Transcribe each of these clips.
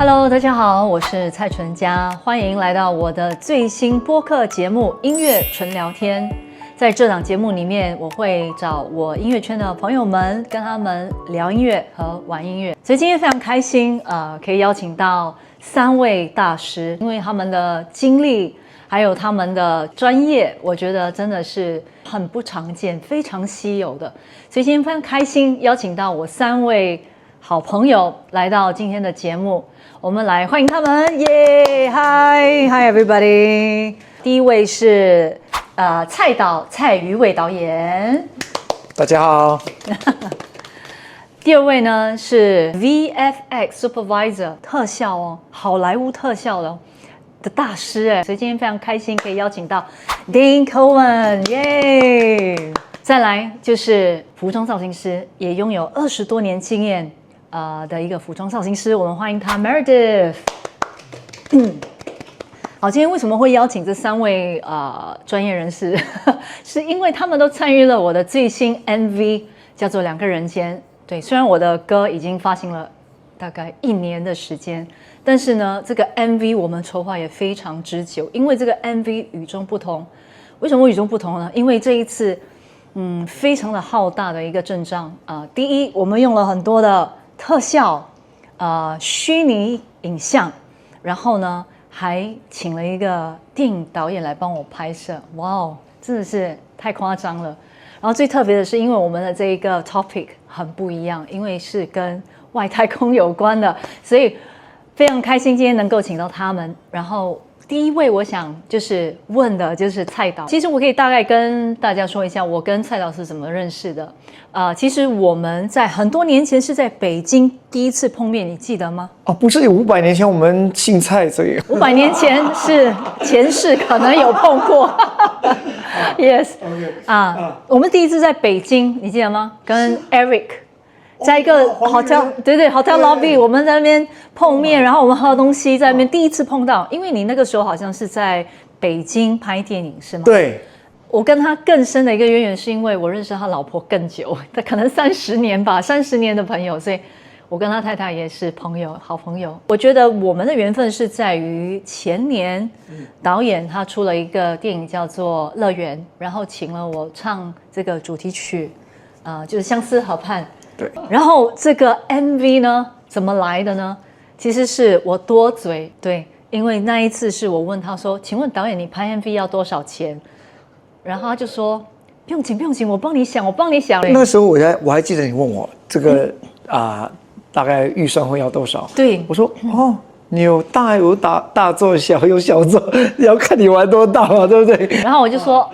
Hello， 大家好，我是蔡淳佳，欢迎来到我的最新播客节目《音乐纯聊天》。在这档节目里面，我会找我音乐圈的朋友们，跟他们聊音乐和玩音乐。所以今天非常开心，可以邀请到3位大师，因为他们的经历还有他们的专业，我觉得真的是很不常见，非常稀有的。所以今天非常开心，邀请到我3位好朋友来到今天的节目。我们来欢迎他们，耶！ Hi everybody。 第一位是蔡於位导演，大家好。第二位呢是 VFX Supervisor 特效哦，好莱坞特效的大师哎，所以今天非常开心可以邀请到 Dayne Cowan， 耶！再来就是服装造型师，也拥有20多年经验的一个服装造型师，我们欢迎他 Meredith。好，今天为什么会邀请这3位专业人士？是因为他们都参与了我的最新 MV， 叫做《两个人间》。对，虽然我的歌已经发行了大概1年的时间，但是呢，这个 MV 我们筹划也非常之久，因为这个 MV 与众不同。为什么与众不同呢？因为这一次，非常的浩大的一个阵仗第一，我们用了很多的特效，虚拟影像，然后呢，还请了一个电影导演来帮我拍摄，哇哦，真的是太夸张了。然后最特别的是，因为我们的这一个 topic 很不一样，因为是跟外太空有关的，所以非常开心今天能够请到他们。然后第一位我想就是问的就是蔡导，其实我可以大概跟大家说一下，我跟蔡导是怎么认识的。其实我们在很多年前是在北京第一次碰面，你记得吗？哦，不是有500年前我们姓蔡，所以500年前是前世可能有碰过。Yes， 我们第一次在北京，你记得吗？跟 Eric。在一个 hotel， 对 hotel lobby， 我们在那边碰面，然后我们喝东西，在那边第一次碰到。因为你那个时候好像是在北京拍电影，是吗？对。我跟他更深的一个渊源，是因为我认识他老婆更久，他可能30年吧，30年的朋友，所以我跟他太太也是朋友，好朋友。我觉得我们的缘分是在于前年，导演他出了一个电影叫做《乐园》，然后请了我唱这个主题曲，就是《相思河畔》。对，然后这个 MV 呢，怎么来的呢？其实是我多嘴，对，因为那一次是我问他说：“请问导演，你拍 MV 要多少钱？”然后他就说：“不用紧，我帮你想。”那个时候我还记得你问我这个大概预算会要多少？对，我说你有大做，小有小做，要看你玩多大嘛，对不对？然后我就说：“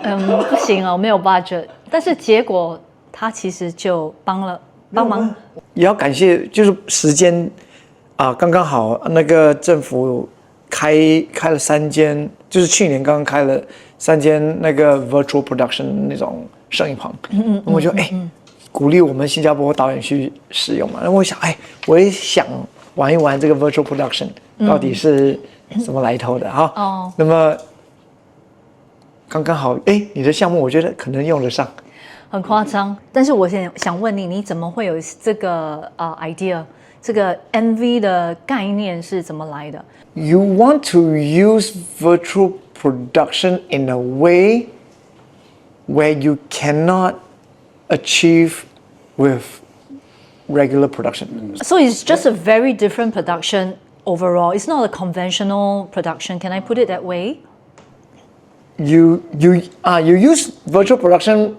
不行啊，我没有 budget。”但是结果他其实就帮忙，也要感谢，就是时间刚刚好，那个政府开了3间，就是去年刚刚开了3间那个 virtual production 那种摄影棚，我就鼓励我们新加坡导演去使用嘛。然后我想，我也想玩一玩这个 virtual production 到底是什么来头的哈。那么刚刚好，你的项目我觉得可能用得上。很夸张，但是我想问你，你怎么会有这个idea？ 这个 MV 的概念是怎么来的？ You want to use virtual production in a way where you cannot achieve with regular production. So it's just a very different production overall. It's not a conventional production. Can I put it that way? You use virtual production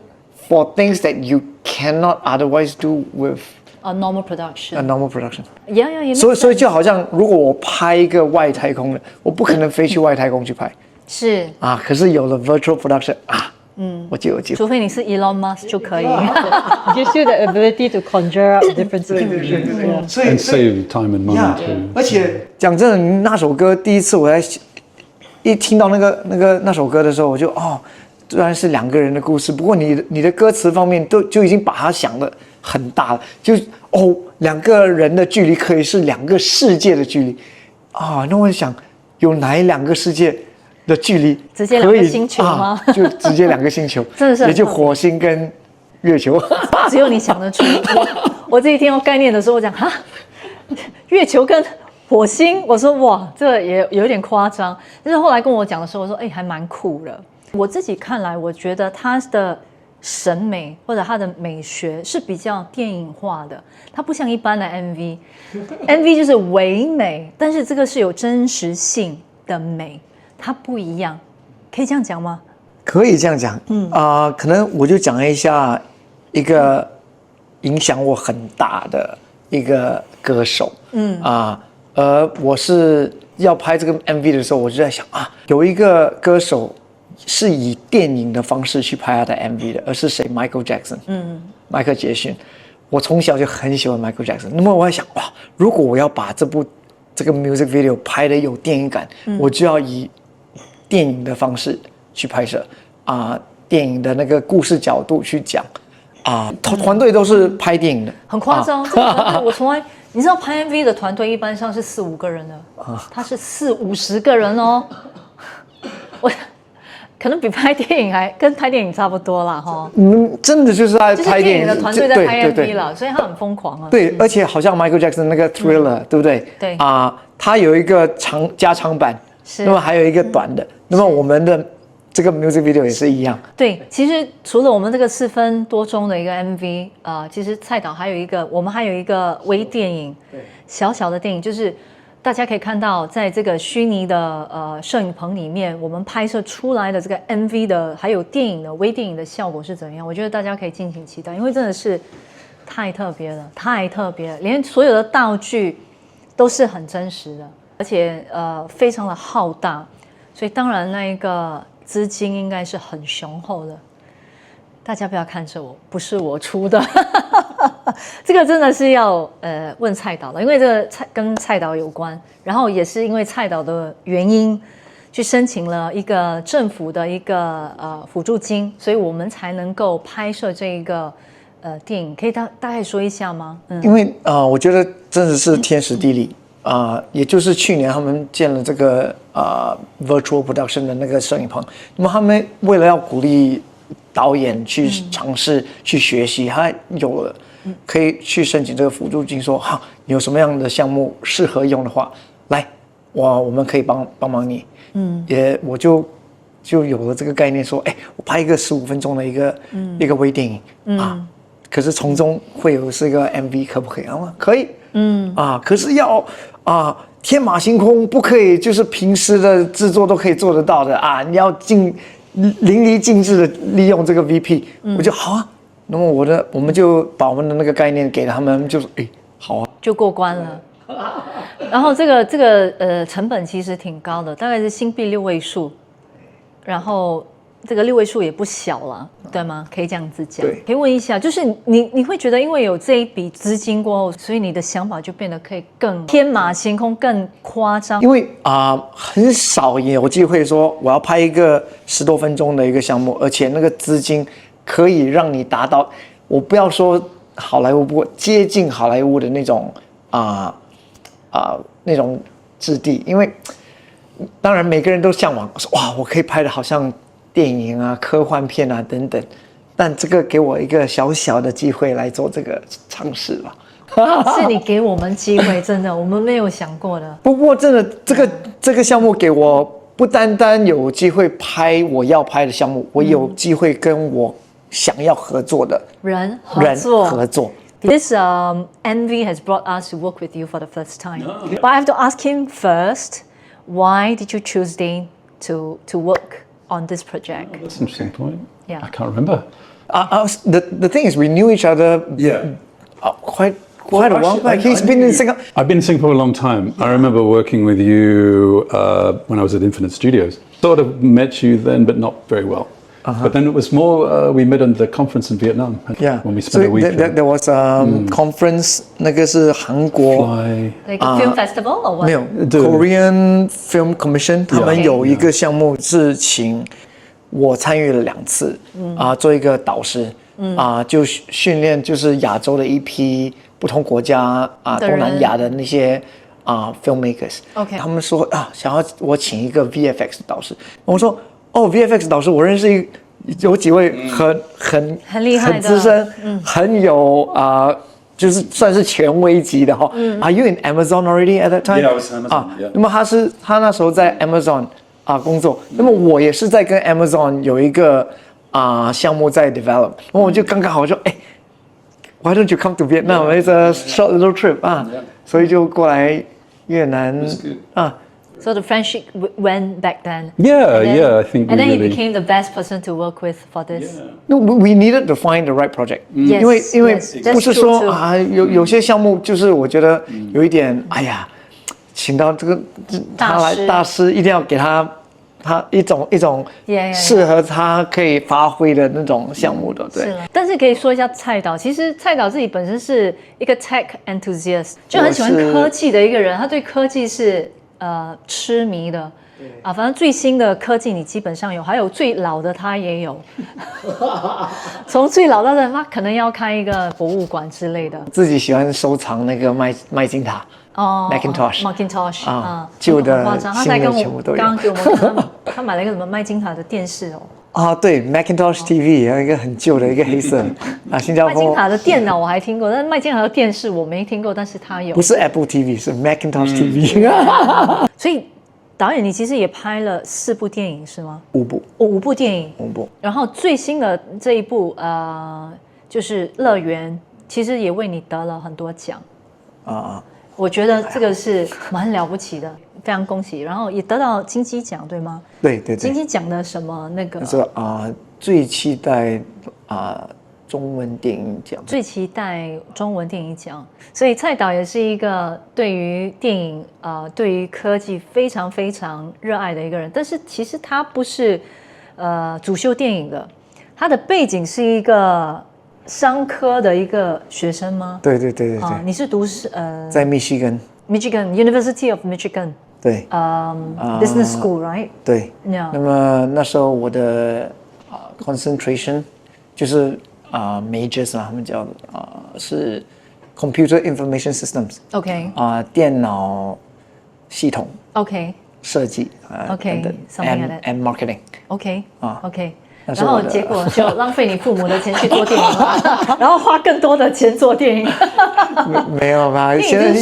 for things that you cannot otherwise do with a normal production. Yeah. 所以就好像如果我拍一个外太空的，我不可能飞去外太空去拍。是可是有了 virtual production 我就有机会。除非你是 Elon Musk 就可以。Gives you the ability to conjure up different situations. And save time and money too. 而且讲真的，那首歌第一次我一听到那首歌的时候，我就虽然是2个人的故事，不过你的歌词方面就已经把它想得很大了，就2个人的距离可以是2个世界的距离那我想有哪2个世界的距离直接2个星球吗？就直接2个星球，真的是也就火星跟月球。只有你想得出。我自己听到概念的时候，我讲月球跟火星，我说哇，这也有点夸张。但是后来跟我讲的时候，我说还蛮酷的。我自己看来，我觉得他的审美或者他的美学是比较电影化的，它不像一般的 MV 就是唯美，但是这个是有真实性的美，它不一样，可以这样讲吗？可以这样讲，可能我就讲一下一个影响我很大的一个歌手，我是要拍这个 MV 的时候，我就在想有一个歌手是以电影的方式去拍他的 MV 的，而是谁 ？Michael Jackson，迈克杰逊。我从小就很喜欢 Michael Jackson， 那么我在想如果我要把这个 music video 拍的有电影感，我就要以电影的方式去拍摄电影的那个故事角度去讲团队都是拍电影的，很夸张。这个团队我从来，你知道拍 MV 的团队一般上是4-5个人的，他是40-50个人哦。我可能比拍电影跟拍电影差不多啦哈。真的就是在拍电影的团队在拍 MV 了，所以他很疯狂啊。对，而且好像 Michael Jackson 那个 Thriller，对不对？对他有一个加长版，那么还有一个短的，那么我们的这个 music video 也是一样。对，其实除了我们这个4分多钟的一个 MV，其实蔡导我们还有一个微电影，小小的电影，就是大家可以看到，在这个虚拟的摄影棚里面，我们拍摄出来的这个 MV 的，还有电影的微电影的效果是怎样？我觉得大家可以敬请期待，因为真的是太特别了，太特别了，连所有的道具都是很真实的，而且非常的浩大，所以当然那一个资金应该是很雄厚的。大家不要看着我，不是我出的。这个真的是要问蔡导的，因为这个跟蔡导有关，然后也是因为蔡导的原因去申请了一个政府的一个辅助金，所以我们才能够拍摄这一个电影。可以大概说一下吗？因为我觉得真的是天时地利也就是去年他们建了这个virtual production 的那个摄影棚，那么他们为了要鼓励导演去尝试去学习，他有了可以去申请这个辅助金，说你有什么样的项目适合用的话，来我们可以帮忙你。我就有了这个概念，说我拍一个15分钟的一个微电影可是从中会有是一个 MV， 可不可以？可以。可是要天马行空，不可以就是平时的制作都可以做得到的你要淋漓尽致的利用这个 VP，我就好那么我们就把我们的那个概念给了他们，就说好就过关了。然后这个成本其实挺高的，大概是新币6位数，然后这个6位数也不小了，对吗？可以这样子讲。可以问一下，就是你会觉得因为有这一笔资金过后，所以你的想法就变得可以更天马行空、更夸张？因为很少也有机会说我要拍一个10多分钟的一个项目，而且那个资金可以让你达到，我不要说好莱坞，不过接近好莱坞的那种那种质地。因为当然每个人都向往说我可以拍的好像电影科幻片等等，但这个给我一个小小的机会来做这个尝试吧。是你给我们机会，真的我们没有想过的。不过真的这个项目给我不单单有机会拍我要拍的项目，我有机会跟我想要合作的人合作。 This MV has brought us to work with you for the first time. But I have to ask him first, why did you choose Dayne to work on this project? That's an interesting point. Yeah. I can't remember. The thing is, we knew each other quite a while back. He's been in Singapore. I've been in Singapore a long time. I remember working with you when I was at Infinite Studios. Sort of met you then, but not very well. But then it was more, we met at the conference in Vietnam when we spent a week there was a conference, 那个是韩国 Like a film festival or what? 没有 Korean Film Commission， 他们有一个项目是请我参与了2次做一个导师就训练就是亚洲的一批不同国家东南亚的那些filmmakers。他们说想要我请一个 VFX 导师，我说VFX 导师我认识有几位很厉害的、很资深、很有就是算是权威级的哈。Are you in Amazon already at that time? Yeah, I was Amazon. Yeah. 那么他那时候在 Amazon 工作，那么我也是在跟 Amazon 有一个项目在 develop， 然后我就刚刚好说，Why don't you come to Vietnam? It's a short little trip 所以就过来越南So the friendship went back then. Yeah, I think. And then really... he became the best person to work with for this. No, we needed to find the right project. Yes, 因为 yes, 不是说 that's true 有些项目就是我觉得有一点请到这个他来大师一定要给他一种适合他可以发挥的那种项目的，对。是了，但是可以说一下蔡导，其实蔡导自己本身是一个 tech enthusiast， 就很喜欢科技的一个人，他对科技是痴迷的。反正最新的科技你基本上有，还有最老的他也有。从最老到的他可能要开一个博物馆之类的。自己喜欢收藏那个麦金塔。Macintosh 旧的夸张，他才跟我刚刚给我们看，他买了一个什么麦金塔的电视对 Macintosh TV 有一个很旧的一个黑色新加坡。麦金塔的电脑我还听过，但是麦金塔的电视我没听过，但是他有。不是 Apple TV， 是 Macintosh TV。所以导演，你其实也拍了4部电影是吗？5部电影。5部。然后最新的这一部就是《乐园》，其实也为你得了很多奖我觉得这个是蛮了不起的，非常恭喜。然后也得到金鸡奖，对吗？对。金鸡奖的什么那个？最期待中文电影奖。最期待中文电影奖。所以蔡导也是一个对于电影对于科技非常非常热爱的一个人。但是其实他不是主修电影的，他的背景是一个商科的一个学生吗？对。你是读在密西根 University of Michigan。对。Business School right？ 对。那么那时候我的concentration 就是majors 他们叫是 Computer Information Systems。OK。电脑系统。OK。设计。OK。and marketing。OK。然后结果就浪费你父母的钱去做电影然后花更多的钱做电影没有吧？现在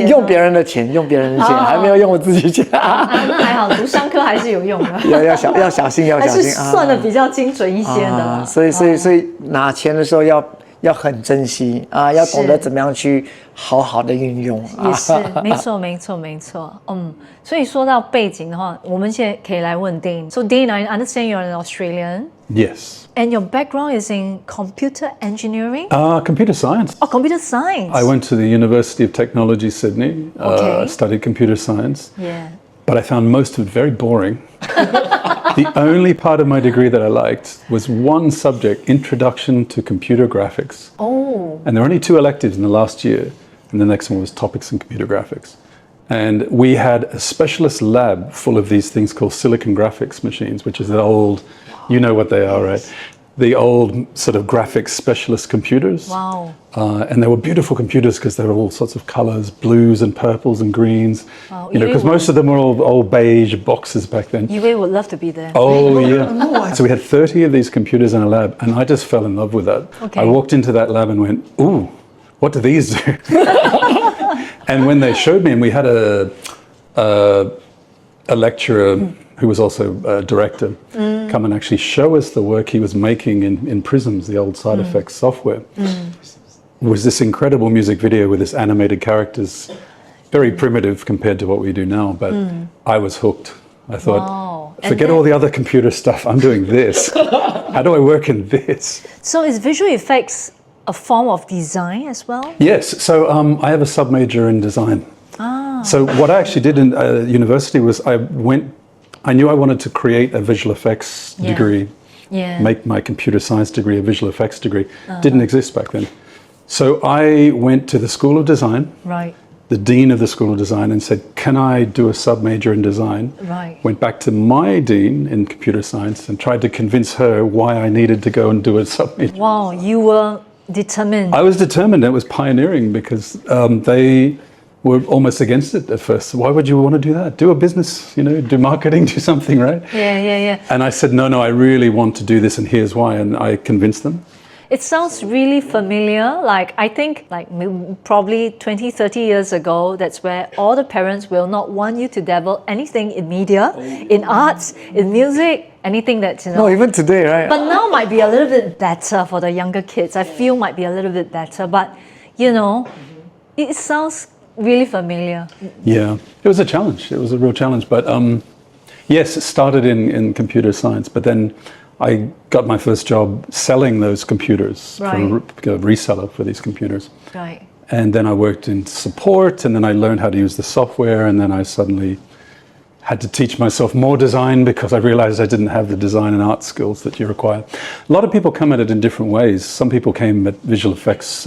用别人的钱，还没有用我自己钱那还好，读商科还是有用的。要小心，还是算的比较精准一些的。所以拿钱的时候要很珍惜要懂得怎么样去好好的运用也是没错。所以说到背景的话，我们现在可以来问 Dayne。 So Dayne, I understand you're an Australian. Yes. And your background is in computer engineering? Computer science. Oh, computer science. I went to the University of Technology, Sydney. Studied computer science. Yeah. But I found most of it very boring. The only part of my degree that I liked was one subject, Introduction to Computer Graphics. And there were only 2 electives in the last year, and the next one was Topics in Computer Graphics. And we had a specialist lab full of these things called silicon graphics machines, which is an old, you know what they are, right? The old sort of graphics specialist computers. Wow. And they were beautiful computers because they were all sorts of colors, blues and purples and greens. Because most of them were all old beige boxes back then. Yuwei would love to be there. Oh, yeah. So we had 30 of these computers in a lab, and I just fell in love with that. I walked into that lab and went, ooh, what do these do? And when they showed me, and we had a lecturer who was also a director, come and actually show us the work he was making in Prisms, the old side effects software. Was this incredible music video with this animated characters, very primitive compared to what we do now, but I was hooked. I thought, forget all the other computer stuff, I'm doing this. How do I work in this? So is visual effects a form of design as well? Yes, so I have a sub-major in design. So what I actually did in university was I knew I wanted to create a visual effects degree, make my computer science degree a visual effects degree. Didn't exist back then. So I went to the School of Design, the Dean of the School of Design, and said, can I do a sub-major in design? Went back to my Dean in computer science and tried to convince her why I needed to go and do a sub-major. Wow, you were determined. I was determined. It was pioneering because they were almost against it at first. Why would you want to do that? Do a business, do marketing, do something, right? Yeah. And I said, no, I really want to do this, and here's why. And I convinced them. It sounds really familiar. Like, I think probably 20, 30 years ago, that's where all the parents will not want you to dabble anything in media, in arts, in music, anything that, No, even today, right? But now might be a little bit better for the younger kids. I feel might be a little bit better. But, it sounds really familiar. Yeah, it was a challenge. It was a real challenge. But yes, it started in computer science, but then I got my first job selling those computers, Right. a reseller for these computers. Right. And then I worked in support, and then I learned how to use the software, and then I suddenly had to teach myself more design because I realized I didn't have the design and art skills that you require. A lot of people come at it in different ways. Some people came at visual effects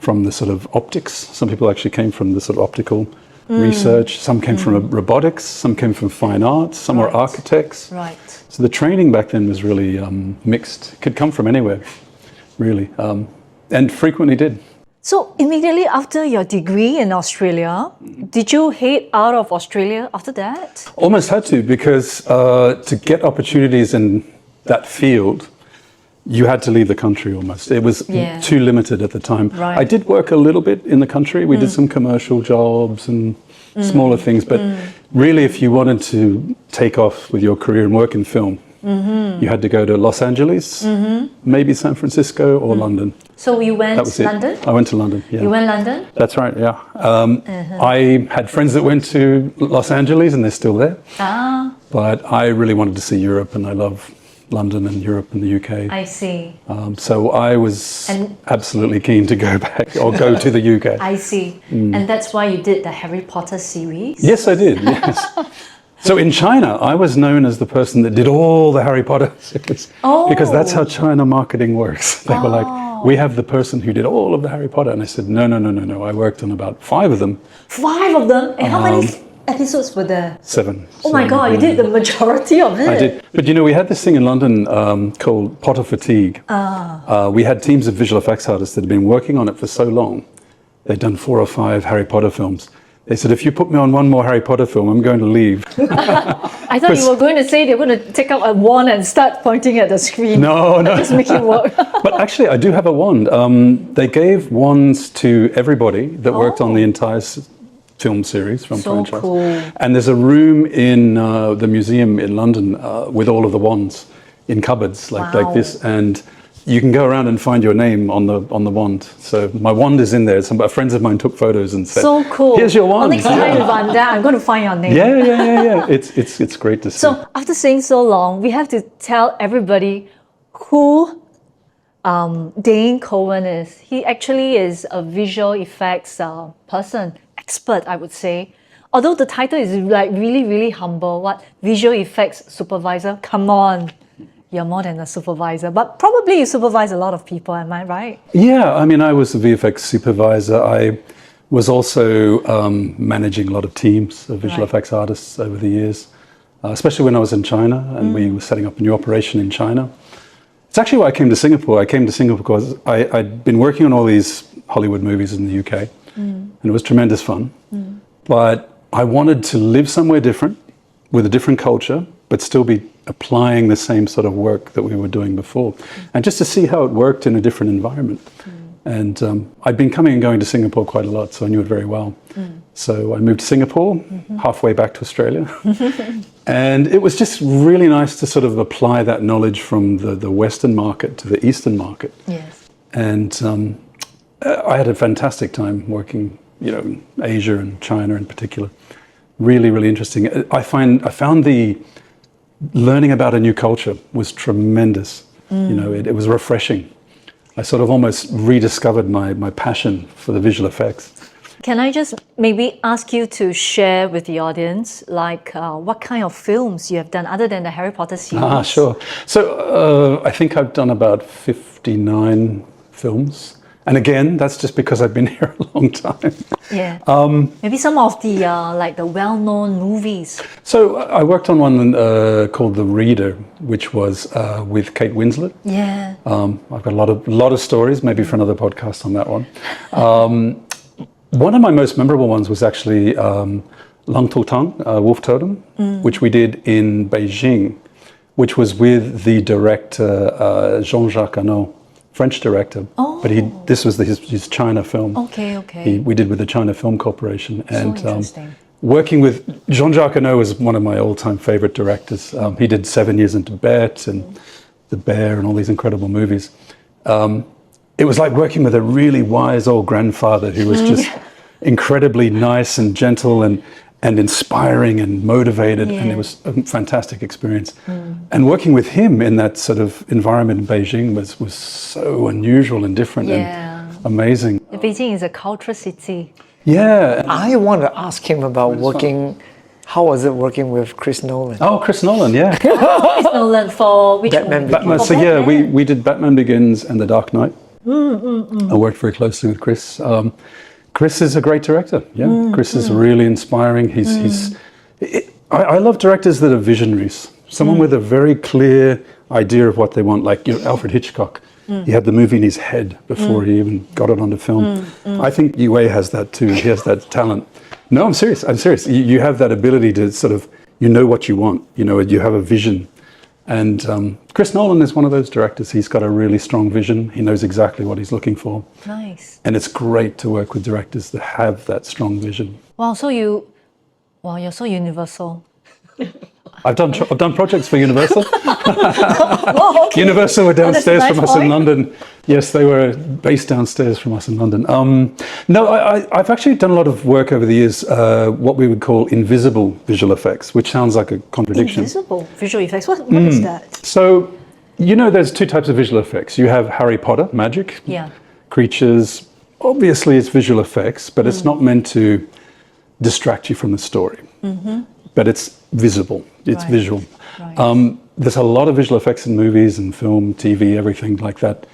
from the sort of optics. Some people actually came from the sort of optical research. Some came from robotics. Some came from fine arts. Some were architects. Right. So the training back then was really mixed. It could come from anywhere, really, and frequently did. So immediately after your degree in Australia, did you head out of Australia after that? Almost had to, because to get opportunities in that field, you had to leave the country almost. It was too limited at the time. Right. I did work a little bit in the country. We did some commercial jobs and smaller things, but really if you wanted to take off with your career and work in film, you had to go to Los Angeles, maybe San Francisco or London. So you went That was to London? I went to London, yeah. You went London? That's right, yeah. I had friends that went to Los Angeles and they're still there. But I really wanted to see Europe, and I love London and Europe and the UK. I see. So I was absolutely keen to go back or go to the UK. I see. And that's why you did the Harry Potter series? Yes, I did, yes. So in China, I was known as the person that did all the Harry Potter series. Because that's how China marketing works. They were like, we have the person who did all of the Harry Potter. And I said, no. I worked on about 5 of them. 5 of them? And how many episodes were there? 7. Oh my God, you did the majority of it. I did. But we had this thing in London called Potter fatigue. We had teams of visual effects artists that had been working on it for so long. They'd done 4 or 5 Harry Potter films. They said, if you put me on one more Harry Potter film, I'm going to leave. I thought you were going to say they were going to take out a wand and start pointing at the screen. No. Just make it work. But actually, I do have a wand. They gave wands to everybody that worked on the entire film series from franchise. Cool. And there's a room in the museum in London with all of the wands in cupboards like this. And you can go around and find your name on the wand. So my wand is in there. Some friends of mine took photos and said, so cool. Here's your wand. Next time you run there, I'm going to find your name. Yeah. It's great to see. So after saying so long, we have to tell everybody who Dayne Cowan is. He actually is a visual effects person, expert, I would say. Although the title is like really, really humble. What? Visual effects supervisor? Come on. You're more than a supervisor, but probably you supervise a lot of people, am I right? Yeah, I mean, I was a VFX supervisor. I was also managing a lot of teams of visual effects artists over the years, especially when I was in China and we were setting up a new operation in China. It's actually why I came to Singapore. I came to Singapore because I'd been working on all these Hollywood movies in the UK, and it was tremendous fun. But I wanted to live somewhere different with a different culture, but still be applying the same sort of work that we were doing before, and just to see how it worked in a different environment. And I'd been coming and going to Singapore quite a lot, so I knew it very well. So I moved to Singapore, halfway back to Australia. And it was just really nice to sort of apply that knowledge from the Western market to the Eastern market. Yes. And I had a fantastic time working, in Asia and China in particular. Really, really interesting. I found the learning about a new culture was tremendous. It was refreshing. I sort of almost rediscovered my passion for the visual effects. Can I just maybe ask you to share with the audience, what kind of films you have done other than the Harry Potter series? Sure. So I think I've done about 59 films. And again, that's just because I've been here a long time. Yeah. Maybe some of the the well-known movies. So I worked on one called The Reader, which was with Kate Winslet. Yeah. I've got a lot of stories, maybe for another podcast on that one. One of my most memorable ones was actually Lang To Tang, Wolf Totem, which we did in Beijing, which was with the director Jean-Jacques Hano, French director. But this was his China film. Okay. We did with the China Film Corporation. And interesting. working with Jean-Jacques Hano is one of my all-time favorite directors. He did 7 Years in Tibet and The Bear and all these incredible movies. It was like working with a really wise old grandfather who was just incredibly nice and gentle and inspiring and motivated, and it was a fantastic experience. And working with him in that sort of environment in Beijing was so unusual and different and amazing. Beijing is a cultural city. Yeah. I want to ask him about working. How was it working with Chris Nolan? Oh, Chris Nolan, yeah. Chris Nolan for which Batman one? Batman, For so yeah, Batman. we did Batman Begins and The Dark Knight. I worked very closely with Chris. Chris is a great director. Yeah, Chris is really inspiring. I love directors that are visionaries. Someone with a very clear idea of what they want, like Alfred Hitchcock. He had the movie in his head before he even got it onto film. I think Yuwei has that too. He has that talent. No, I'm serious. You have that ability to sort of, you know what you want. You know, you have a vision. And Chris Nolan is one of those directors. He's got a really strong vision. He knows exactly what he's looking for. Nice. And it's great to work with directors that have that strong vision. Wow, you're so universal. I've done projects for Universal. Universal were downstairs from us in London. Yes, they were based downstairs from us in London. No, I've actually done a lot of work over the years, what we would call invisible visual effects, which sounds like a contradiction. Invisible visual effects. What is that? So, there's two types of visual effects. You have Harry Potter, magic, creatures. Obviously, it's visual effects, but it's not meant to distract you from the story. But it's visible, it's visual. Right. There's a lot of visual effects in movies and film, TV, everything like that,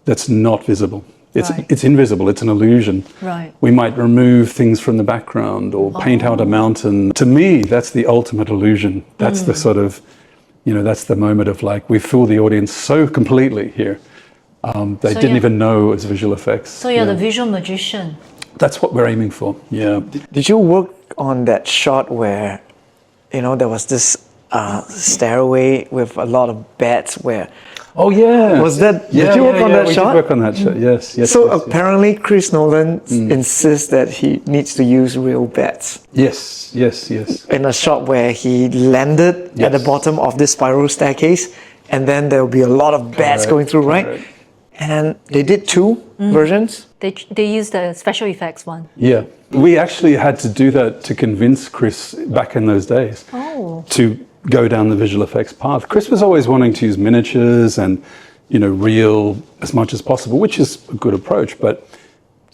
that's not visible. It's invisible, it's an illusion. Right. We might remove things from the background or paint out a mountain. To me, that's the ultimate illusion. That's the sort of, that's the moment of like, we fool the audience so completely here. They didn't even know it was visual effects. So you're the visual magician. That's what we're aiming for, yeah. Did you work on that shot where, there was this stairway with a lot of bats where... Oh yeah. Was that, did you work on that shot? We did work on that shot, yes. So apparently Chris Nolan insists that he needs to use real bats. Yes. In a shot where he landed at the bottom of this spiral staircase, and then there will be a lot of bats going through, right? And they did two versions. They used the special effects one. Yeah. We actually had to do that to convince Chris back in those days to go down the visual effects path. Chris was always wanting to use miniatures and, real as much as possible, which is a good approach. But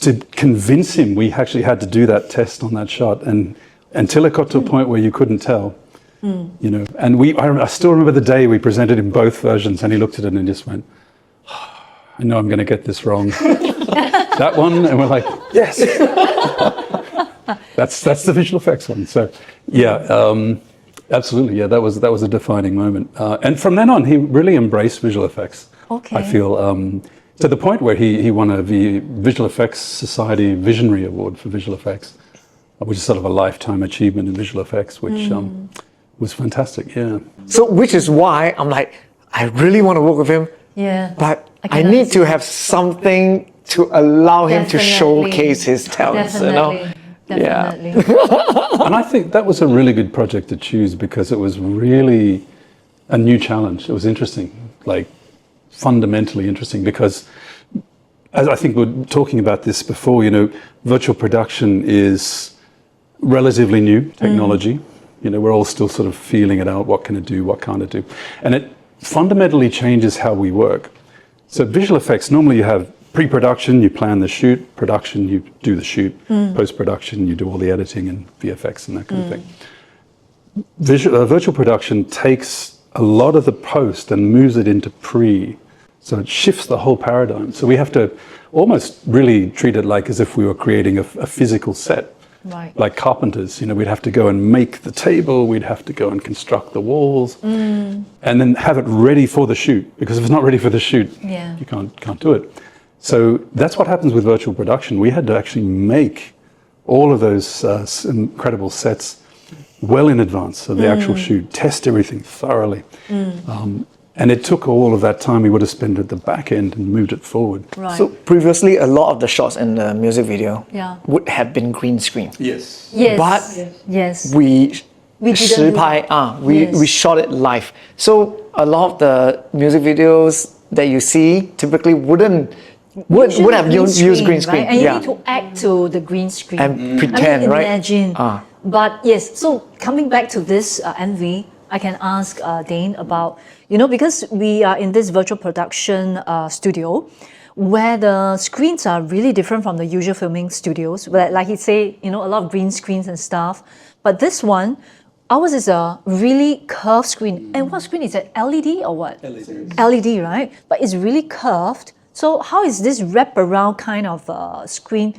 to convince him, we actually had to do that test on that shot. And until it got to a point where you couldn't tell, and I still remember the day we presented him both versions and he looked at it and just went, I know I'm going to get this wrong. That one, and we're like, yes. That's the visual effects one. So, absolutely, that was a defining moment. And from then on, he really embraced visual effects. Okay. I feel to the point where he won a Visual Effects Society Visionary Award for visual effects, which is sort of a lifetime achievement in visual effects, which was fantastic. Yeah. So, which is why I'm like, I really want to work with him. Yeah. But I need to have something to allow him to showcase his talents. Definitely. And I think that was a really good project to choose because it was really a new challenge. It was interesting, like fundamentally interesting, because as I think we were talking about this before, virtual production is relatively new technology. We're all still sort of feeling it out. What can it do? What can't it do? And it fundamentally changes how we work. So visual effects, normally you have pre-production, you plan the shoot, production, you do the shoot, post-production, you do all the editing and VFX and that kind of thing. Virtual production takes a lot of the post and moves it into pre, so it shifts the whole paradigm. So we have to almost really treat it like as if we were creating a physical set. Right. Like carpenters, we'd have to go and make the table, we'd have to go and construct the walls, and then have it ready for the shoot. Because if it's not ready for the shoot, you can't do it. So that's what happens with virtual production. We had to actually make all of those incredible sets well in advance of the actual shoot, test everything thoroughly. And it took all of that time we would have spent at the back end and moved it forward. Right. So previously, a lot of the shots in the music video Yeah. would have been green screen. Yes. Yes. But yes. we didn't do 实拍 that. we Yes. shot it live. So a lot of the music videos that you see typically would have used green screen. Right? And you yeah. need to act to the green screen. And pretend, I mean, right? imagine. But yes, so coming back to this MV, I can ask Dayne about, because we are in this virtual production studio where the screens are really different from the usual filming studios. Like he say, a lot of green screens and stuff. But this one, ours is a really curved screen. And what screen is it? LED or what? LED, right? But it's really curved. So how is this wraparound kind of screen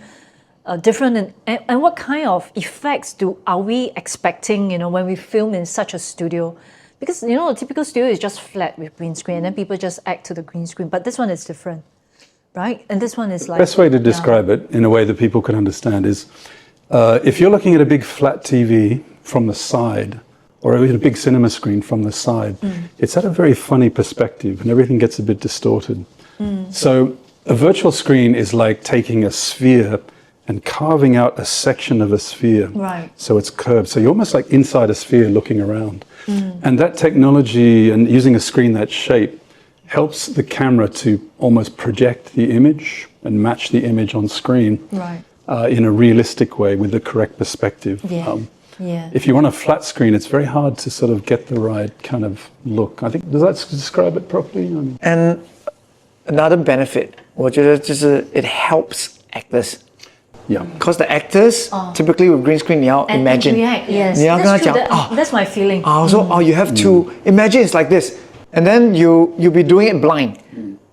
different? And what kind of effects are we expecting, when we film in such a studio? Because, a typical studio is just flat with green screen and then people just act to the green screen. But this one is different, right? And this one is like... Best way to describe it in a way that people can understand is if you're looking at a big flat TV from the side or a big cinema screen from the side, it's at a very funny perspective and everything gets a bit distorted. So a virtual screen is like taking a sphere and carving out a section of a sphere. Right. So it's curved. So you're almost like inside a sphere looking around. And that technology and using a screen that shape helps the camera to almost project the image and match the image on screen Right. In a realistic way with the correct perspective. Yeah. Yeah. If you want a flat screen, it's very hard to sort of get the right kind of look. I think, does that describe it properly? And another benefit, 我觉得就是 it helps actors. Yeah. Because the actors typically with green screen, 你要 And imagine. react, yes. 你要跟他 That's true. 讲 That's my feeling. So you have to imagine it's like this, and then you'll be doing it blind,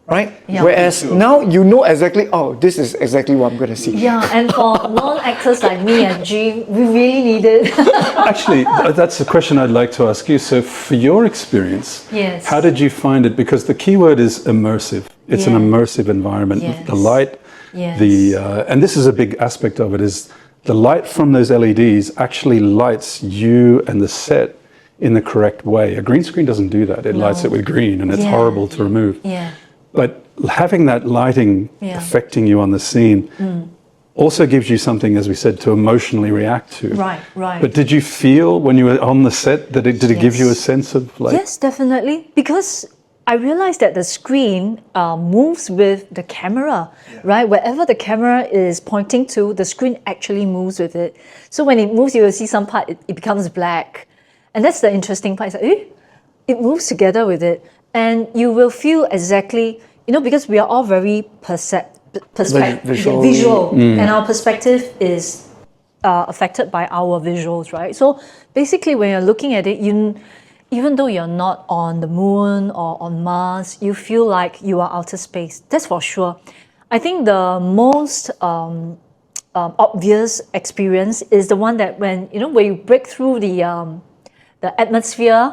right? Yeah. Whereas now you know exactly. Oh, this is exactly what I'm gonna see. Yeah, and for non-actors like me and G, we really need it. Actually, that's a question I'd like to ask you. So for your experience, Yes. how did you find it? Because the key word is immersive. It's an Yeah. immersive environment. Yes. The light, Yes. and this is a big aspect of it, is the light from those LEDs actually lights you and the set in the correct way. A green screen doesn't do that. It lights it with green and it's Yeah. horrible to remove. Yeah. But having that lighting Yeah. affecting you on the scene also gives you something, as we said, to emotionally react to. Right, right. But did you feel when you were on the set that did it give you a sense of like? Yes, definitely. Because I realized that the screen moves with the camera, right? Wherever the camera is pointing to, the screen actually moves with it. So when it moves, you will see some part, it becomes black. And that's the interesting part. It's like, it moves together with it. And you will feel exactly, because we are all very visual. And our perspective is affected by our visuals, right? So basically, when you're looking at it, even though you're not on the moon or on Mars, you feel like you are outer space. That's for sure. I think the most obvious experience is the one that when you break through the atmosphere,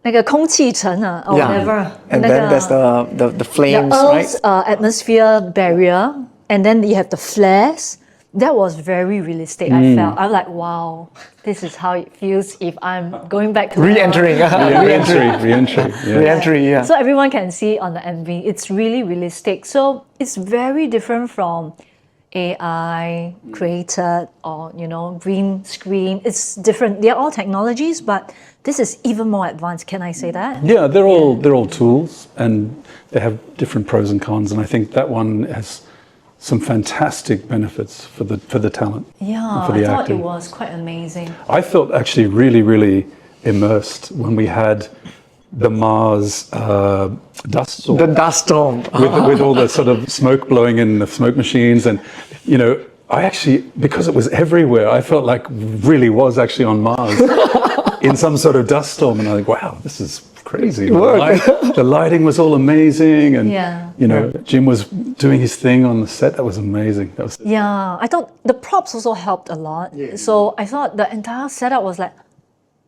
那个空气层 or whatever. And then there's the flames, the Earth's right? Atmosphere barrier, and then you have the flares. That was very realistic. I felt. I was like, wow, this is how it feels if I'm going back to Re-entering. Re-entry, yeah. So everyone can see on the MV. It's really realistic. So it's very different from AI created or green screen. It's different. They're all technologies, but this is even more advanced. Can I say that? Yeah, they're all tools, and they have different pros and cons. And I think that one has some fantastic benefits for the talent. Yeah, for the I thought acting. it was quite amazing. I felt actually really, really immersed when we had the Mars dust storm. The dust storm. with all the sort of smoke blowing in the smoke machines. And, I actually, because it was everywhere, I felt like really was actually on Mars in some sort of dust storm. And I was like, wow, this is crazy. The lighting was all amazing. And, Jim was doing his thing on the set. That was amazing. Yeah, I thought the props also helped a lot. Yeah. So I thought the entire setup was like,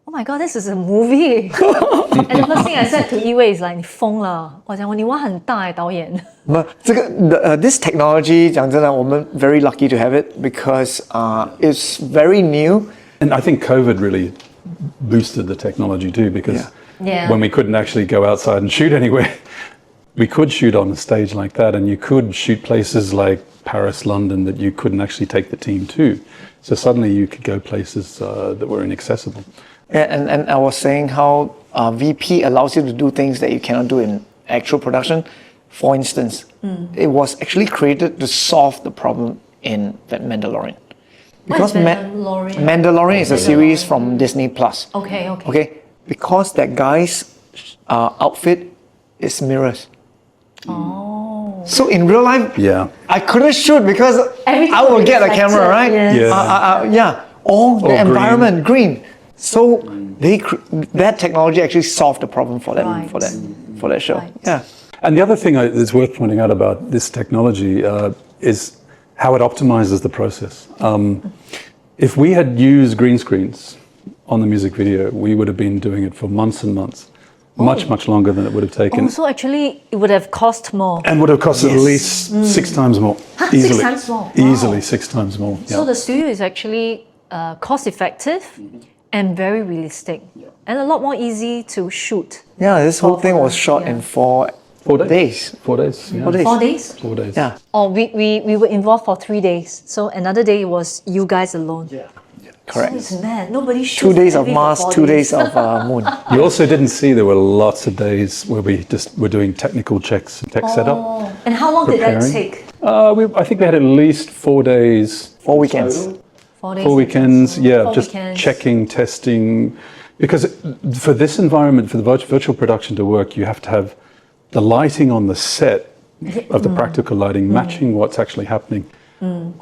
oh my god, this is a movie. And the first thing I said to Yuwei is like, 你疯了. 我讲你挖很大导演. This technology, 讲真的, 我们 very lucky to have it because it's very new. And I think COVID really boosted the technology too, because Yeah. when we couldn't actually go outside and shoot anywhere. We could shoot on a stage like that, and you could shoot places like Paris, London that you couldn't actually take the team to. So suddenly you could go places that were inaccessible. And I was saying how VP allows you to do things that you cannot do in actual production. For instance, it was actually created to solve the problem in that Mandalorian. Because Mandalorian is a series from Disney Plus. Okay. Because that guy's outfit is mirrors. Oh. So in real life, Yeah. I couldn't shoot because I will get a camera, right? Yes. Yeah. Or the green. environment green. So that technology actually solved the problem for them Right. for that show. Right. Yeah. And the other thing that's worth pointing out about this technology is how it optimizes the process. If we had used green screens on the music video, we would have been doing it for months and months, much longer than it would have taken. So actually, it would have cost more. And would have cost at least 6 times more. Easily. 6 times more? Easily Wow. 6 times more. Yeah. So the studio is actually cost effective and very realistic and a lot more easy to shoot. Yeah, this whole thing was Yeah. shot in 4 4 days. days. 4 days. Yeah. 4 days. 4 days? 4 days. Yeah. Or we were involved for 3 days. So another day was you guys alone. Correct. So it's mad. Nobody shoots 2 days of every for Mars, 4 2 days of Moon. You also didn't see there were lots of days where we just were doing technical checks, tech setup. Oh. And how long did that Preparing. take? I think we had at least 4 days. 4 weekends. 4 days. 4 weekends, yeah, 4 just weekends. checking, testing. Because for this environment, for the virtual production to work, you have to have the lighting on the set of the practical lighting matching what's actually happening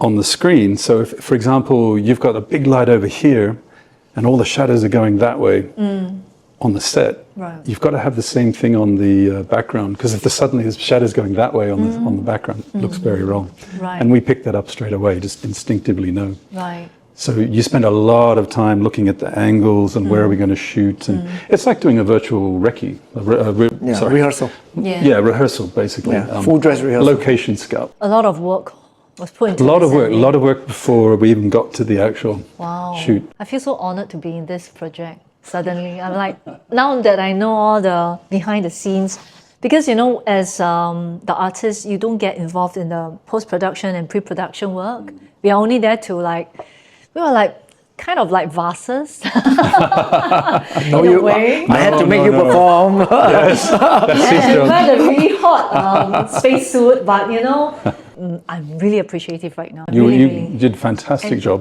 on the screen. So if, for example, you've got a big light over here and all the shadows are going that way on the set, Right. you've got to have the same thing on the background, because if suddenly there's shadows going that way on the background, it looks very wrong. Right. And we picked that up straight away, just instinctively know. Right. So you spend a lot of time looking at the angles and where are we going to shoot, and it's like doing a virtual recce, Rehearsal. Yeah. rehearsal basically. Yeah, full dress rehearsal. Location scout. A lot of work was put into A lot this, of work, and a lot of work before we even got to the actual Wow. shoot. I feel so honored to be in this project. Suddenly, I'm like, now that I know all the behind the scenes, because as the artist, you don't get involved in the post-production and pre-production work. We are only there to we were kind of like vases. No, in a way. I had to make No, you no. perform. Yes, that's his And job. wear the really hot spacesuit, but I'm really appreciative right now. You really. did a fantastic job.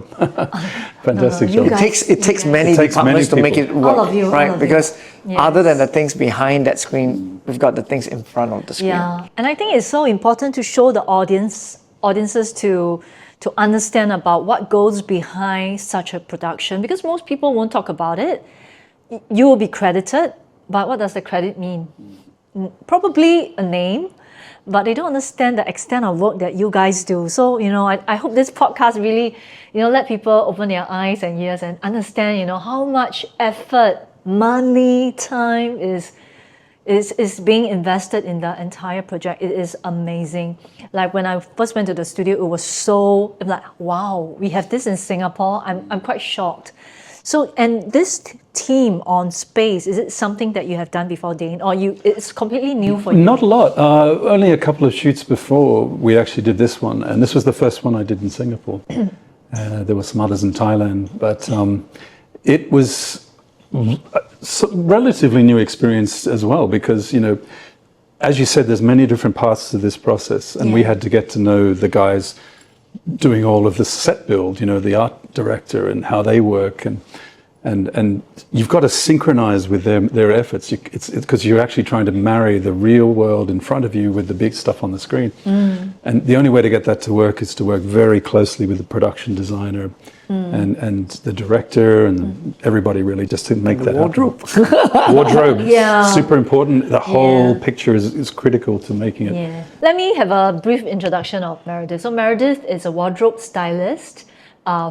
Fantastic you job. guys- It takes many It takes departments many to make it people. work, All of you, all right? of you. Because Yes. other than the things behind that screen, we've got the things in front of the screen. Yeah, and I think it's so important to show the audiences to understand about what goes behind such a production, because most people won't talk about it. You will be credited, but what does the credit mean? Probably a name, but they don't understand the extent of work that you guys do. So, I hope this podcast really, let people open their eyes and ears and understand, how much effort, money, time is being invested in the entire project. It is amazing. Like when I first went to the studio, it was I'm like, wow, we have this in Singapore. I'm quite shocked. So, and this team on space, is it something that you have done before, Dayne, or it's completely new for you? Not a lot. Only a couple of shoots before we actually did this one, and this was the first one I did in Singapore. There were some others in Thailand, but it was relatively new experience as well, because as you said, there's many different parts to this process, and we had to get to know the guys doing all of the set build, the art director and how they work, and you've got to synchronize with their efforts. It's because you're actually trying to marry the real world in front of you with the big stuff on the screen. And the only way to get that to work is to work very closely with the production designer and the director and everybody, really, just to make that wardrobe. happen. Wardrobe. Yeah. Super important. The whole Yeah. picture is critical to making it. Yeah. Let me have a brief introduction of Meredith. So Meredith is a wardrobe stylist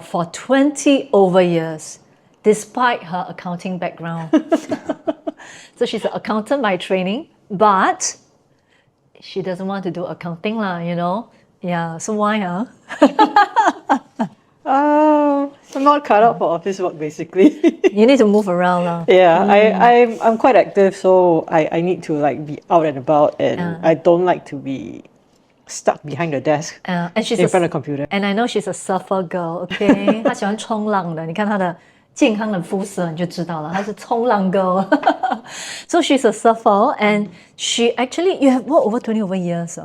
for 20 over years, despite her accounting background. So she's an accountant by training, but she doesn't want to do accounting, Yeah, so why, huh? I'm not cut out for office work, basically. You need to move around now. Yeah, I'm quite active, so I need to like be out and about, and I don't like to be stuck behind the desk And she's in front of the computer. And I know she's a surfer girl. Okay, 她喜欢冲浪的。你看她的健康的肤色，你就知道了，她是冲浪 girl. So she's a surfer, and she actually you have what over 20 years.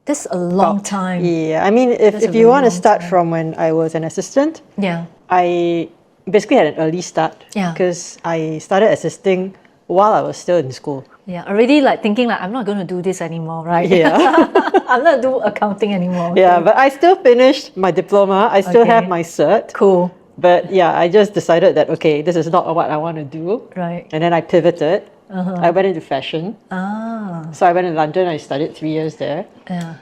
That's a long time. Yeah, I mean, if you want to start from when I was an assistant, Yeah. I basically had an early start. Yeah. Because I started assisting while I was still in school. Yeah, already like thinking like I'm not going to do this anymore, right? Yeah. I'm not do accounting anymore. Yeah, but I still finished my diploma. I still have my cert. Cool. But yeah, I just decided that, okay, this is not what I want to do. Right. And then I pivoted. I went into fashion. So I went to London. I studied 3 years there. Yeah.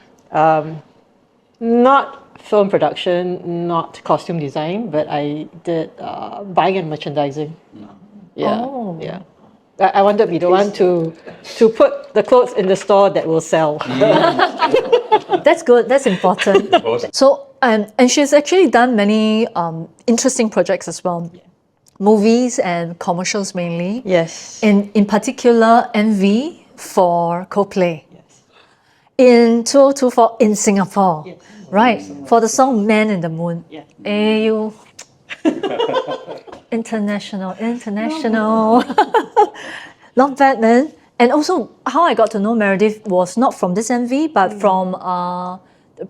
Not film production, not costume design, but I did buying and merchandising. Yeah. Oh. Yeah. I wanted to be the one to put the clothes in the store that will sell. That's good. That's important. So, and she's actually done many interesting projects as well. Movies and commercials mainly. Yes. In particular, MV for Coldplay. Yes. In 2024 in Singapore. Yes. Right. For the song Man in the Moon. Yeah. You international. Not bad, man. And also, how I got to know Meredith was not from this MV, but from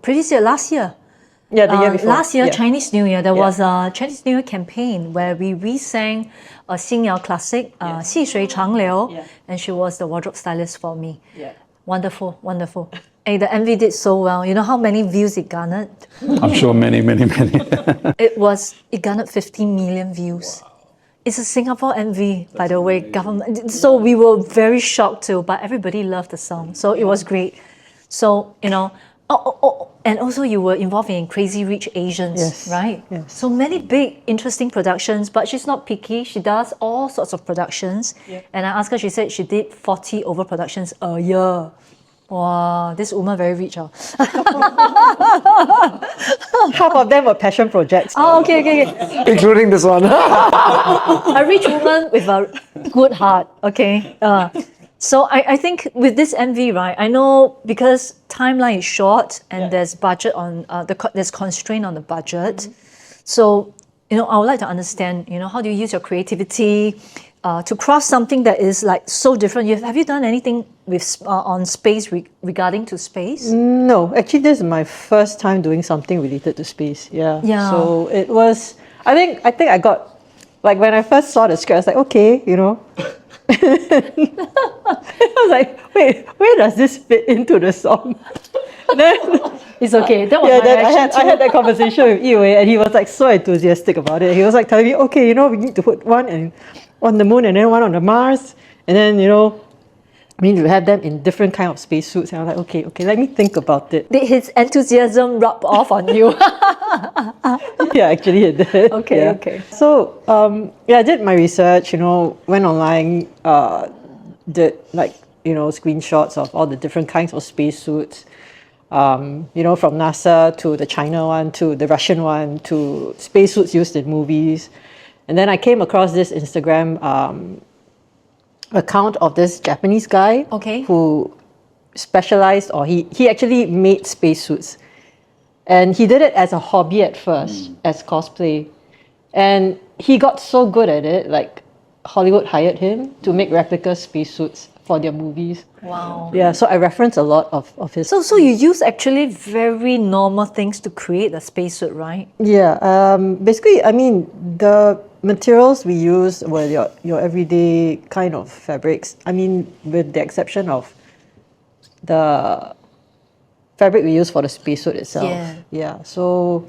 previous year, last year. Yeah, the year before. Last year, Yeah. Chinese New Year, there was a Chinese New Year campaign where we re-sang a 新谣 classic, 细水长流, and she was the wardrobe stylist for me. Yeah. Wonderful, wonderful. Hey, the MV did so well. You know how many views it garnered? I'm sure many. It garnered 15 million views. Wow. It's a Singapore MV, by the way, government. So we were very shocked too, but everybody loved the song. So it was great. So, you know, and also you were involved in Crazy Rich Asians, Yes. right? Yes. So many big, interesting productions, but she's not picky. She does all sorts of productions. Yeah. And I asked her, she said she did 40 overproductions a year. Wow, this woman very rich. Half of them were passion projects. Oh, okay. Including this one. A rich woman with a good heart. Okay. So I think with this MV, right? I know because timeline is short and there's budget on there's constraint on the budget. So you know, I would like to understand. You know, how do you use your creativity to craft something that is like so different? Have you done anything with on space regarding to space? No, actually, this is my first time doing something related to space. Yeah. Yeah. So it was. I think I got, like, when I first saw the script, I was like, okay, you know. I was like, wait, where does this fit into the song? Then It's okay. That was yeah, my then reaction I had that conversation with Yuwei, and he was like so enthusiastic about it. He was like telling me, okay, you know, we need to put one on the moon and then one on the Mars, and then, you know, we need to have them in different kind of spacesuits. And I was like, okay, let me think about it. Did his enthusiasm rub off on you? Yeah, actually it did. Okay, Yeah. okay. So, I did my research, you know, went online, did, like, you know, screenshots of all the different kinds of spacesuits. You know, from NASA to the China one, to the Russian one, to spacesuits used in movies. And then I came across this Instagram account of this Japanese guy who specialized, or he actually made spacesuits. And he did it as a hobby at first, as cosplay. And he got so good at it, like Hollywood hired him to make replica spacesuits for their movies. Wow. Yeah, so I reference a lot of his. So you use actually very normal things to create a spacesuit, right? Yeah, basically, I mean, the materials we used were your everyday kind of fabrics. I mean, with the exception of the fabric we used for the spacesuit itself. Yeah. So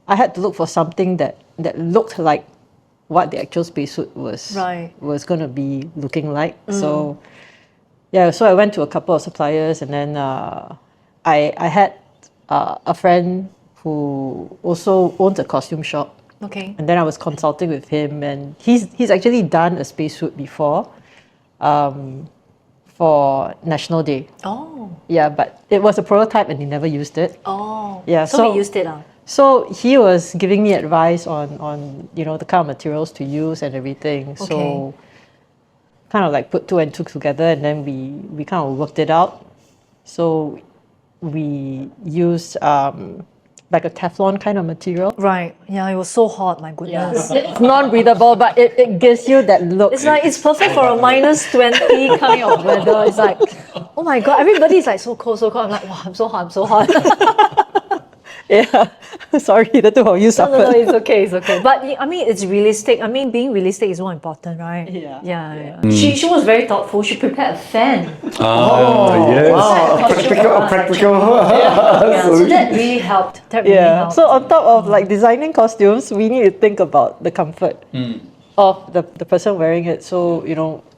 I had to look for something that looked like what the actual spacesuit was going to be looking like. So yeah, so I went to a couple of suppliers, and then I had a friend who also owns a costume shop. Okay. And then I was consulting with him, and he's actually done a spacesuit before for National Day. Oh. Yeah, but it was a prototype and he never used it. Oh. Yeah. So we used it. So he was giving me advice on the kind of materials to use and everything. Okay. So kind of like put two and two together, and then we kind of worked it out. So we used like a Teflon kind of material. Right. Yeah, it was so hot, my goodness. It's non-breathable, but it gives you that look. It's like it's perfect for a -20 kind of weather. It's like, oh my god, everybody's like so cold, so cold. I'm like, wow, I'm so hot, I'm so hot. Yeah. Sorry, the two of you No, suffered. it's okay, it's okay. But I mean, it's realistic. I mean, being realistic is more important, right? Yeah. She was very thoughtful. She prepared a fan. Oh, yes. Wow, practical. Yeah, so that really helped. That really helped. So on top of like designing costumes, we need to think about the comfort of the person wearing it. So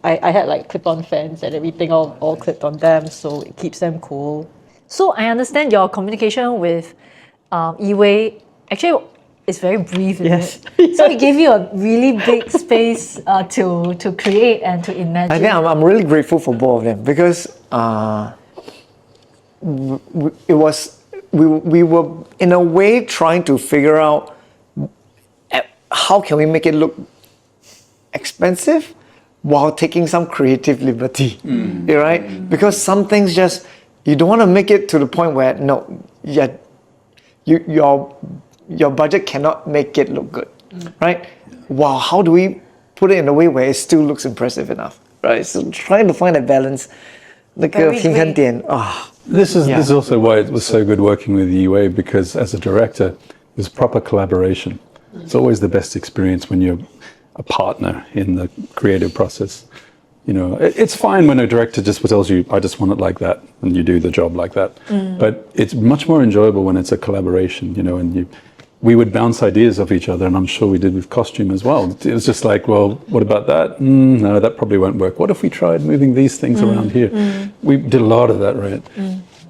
I had like clip-on fans and everything all clipped on them, so it keeps them cool. So I understand your communication with Yuwei actually is very brief. Yes. So he gave you a really big space to create and to imagine. I think I'm really grateful for both of them because we were in a way trying to figure out how can we make it look expensive while taking some creative liberty, right? Because some things just you don't want to make it to the point where your budget cannot make it look good, right? Wow, how do we put it in a way where it still looks impressive enough, right? So trying to find a balance, like a 平衡点. This is also why it was so good working with Yuwei, because as a director, there's proper collaboration. It's always the best experience when you're a partner in the creative process. It's fine when a director just tells you, I just want it like that, and you do the job like that. But it's much more enjoyable when it's a collaboration, and we would bounce ideas off each other, and I'm sure we did with costume as well. It was just like, well, what about that? No, that probably won't work. What if we tried moving these things around here? We did a lot of that, right?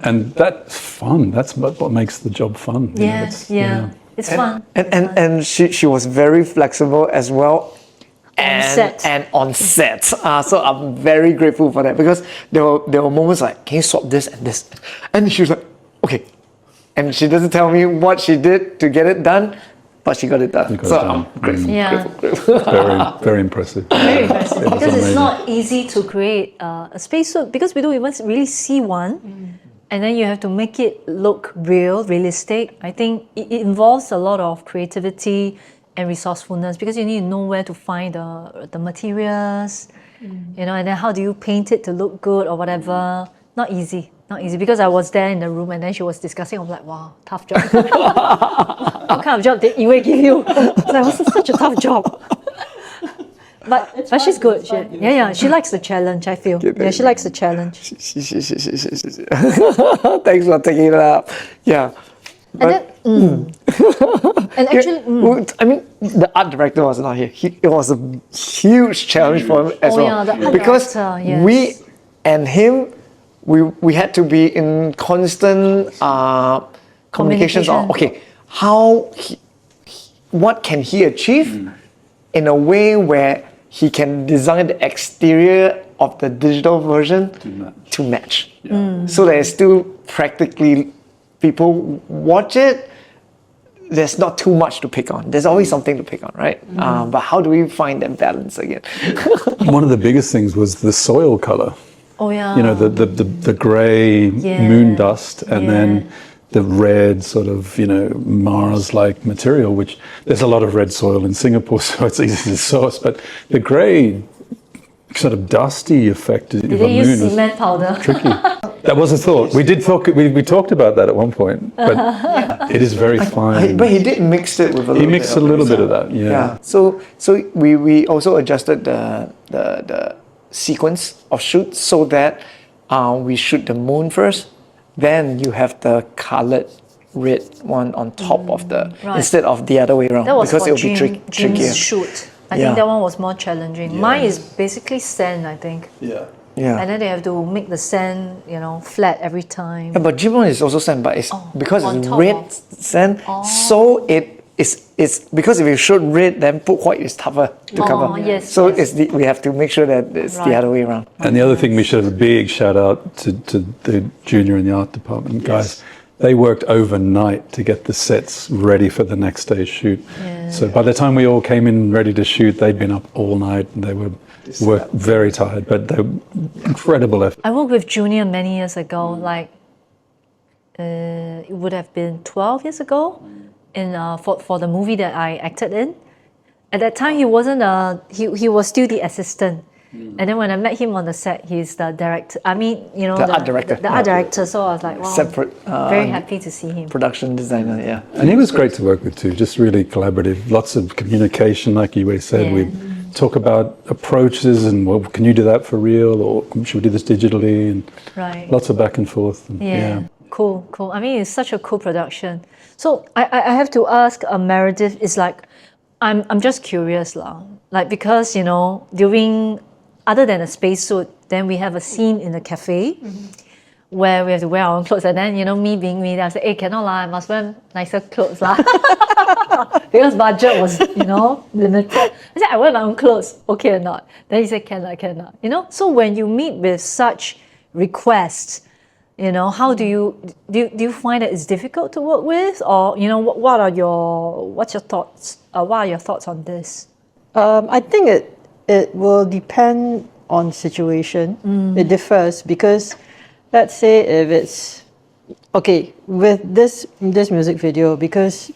And that's fun. That's what makes the job fun. It's fun. And she was very flexible as well. And on set. So I'm very grateful for that because there were moments like, can you swap this and this? And she was like, okay. And she doesn't tell me what she did to get it done, but she got it done. So I'm grateful. Grateful. Very, very impressive. Very impressive. Because it's not easy to create a spacesuit because we don't even really see one. And then you have to make it look real, realistic. I think it involves a lot of creativity and resourcefulness because you need to know where to find the materials, and then how do you paint it to look good or whatever. Not easy because I was there in the room and then she was discussing. I was like, wow, tough job. What kind of job did Yuwei give you? I was like, what's such a tough job? But she's good. She likes the challenge, I feel. Yeah, she likes the challenge. Thanks for taking it up. Yeah. And actually, I mean, the art director was not here. It was a huge challenge for him as well. The art because director, yes. we and him, we had to be in constant communications on, okay, what can he achieve in a way where he can design the exterior of the digital version to match. So that it's still practically, people watch it, there's not too much to pick on. There's always something to pick on, right? But how do we find that balance again? One of the biggest things was the soil color. oh yeah. The grey moon dust, and then the red sort of, Mars-like material, which there's a lot of red soil in Singapore, so it's easy to source. But the grey sort of dusty effect of a Did they moon use is cement powder? tricky. That was a thought. We did talk. We talked about that at one point, but it is very fine. But he did mix it with a little bit. He mixed a little bit of that. Yeah. So we also adjusted the sequence of shoots so that we shoot the moon first, then you have the colored red one on top of the instead of the other way around, That was because for it would be trickier. Dream's shoot. I think that one was more challenging. Mine is basically sand, I think. Yeah. Yeah. And then they have to make the sand, flat every time. Yeah, but Jim one is also sand, but it's because on it's top red of- sand, so it's because if you shoot red, then put white is tougher to cover. Yes, So yes. we have to make sure that it's the other way around. And the other thing, we should have a big shout out to the junior and the art department guys. they worked overnight to get the sets ready for the next day's shoot. Yeah. So by the time we all came in ready to shoot, they'd been up all night and they were very tired, but they were incredible effort. I worked with Junior many years ago, like it would have been 12 years ago, for the movie that I acted in. At that time, he wasn't he was still the assistant. And then when I met him on the set, he's the director. I mean, you know, the art director. The art director. So I was like, wow, Separate, very happy to see him. Production designer, yeah. And he was great to work with too, just really collaborative, lots of communication, like Yuwei said. Yeah. We'd talk about approaches and, well, can you do that for real, or should we do this digitally? And Right. lots of back and forth. And, Yeah. Cool. I mean, it's such a cool production. So I have to ask Meredith, is like, I'm just curious lah. Like, because, you know, during, other than a spacesuit, then we have a scene in the cafe where we have to wear our own clothes. And then, you know, me being me, I say, hey, cannot lah, I must wear nicer clothes lah. Because budget was, you know, limited. I said, I wear my own clothes, okay or not? Then he said, cannot. You know, so when you meet with such requests, you know, how do you find that it's difficult to work with, or you know, what's your thoughts? What are your thoughts on this? I think it will depend on situation. It differs because, let's say if it's okay with this music video, because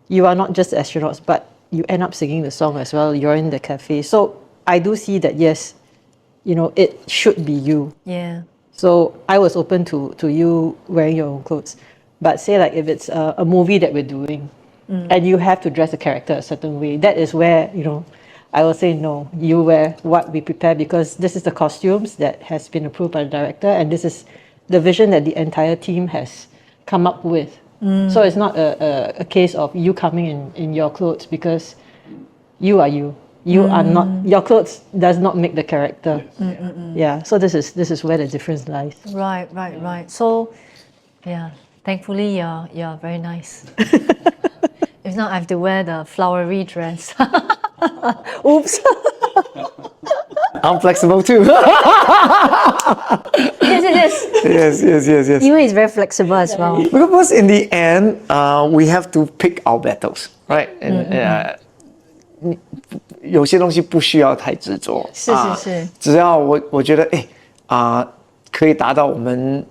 you are not just astronauts, but you end up singing the song as well. You're in the cafe, so I do see that, yes, you know, it should be you. Yeah. So I was open to you wearing your own clothes. But say like if it's a movie that we're doing and you have to dress a character a certain way, that is where, you know, I will say, no, you wear what we prepare, because this is the costumes that has been approved by the director, and this is the vision that the entire team has come up with. So it's not a case of you coming in your clothes, because you are you. You are not, your clothes does not make the character. Yeah, so this is where the difference lies. Right. So, yeah, thankfully you're very nice. If not, I have to wear the flowery dress. Oops. I'm flexible too. Yes. Yes. Yuwei is very flexible as well. Because in the end, we have to pick our battles, right? And 有些东西不需要太执着，是，只要我觉得可以达到我们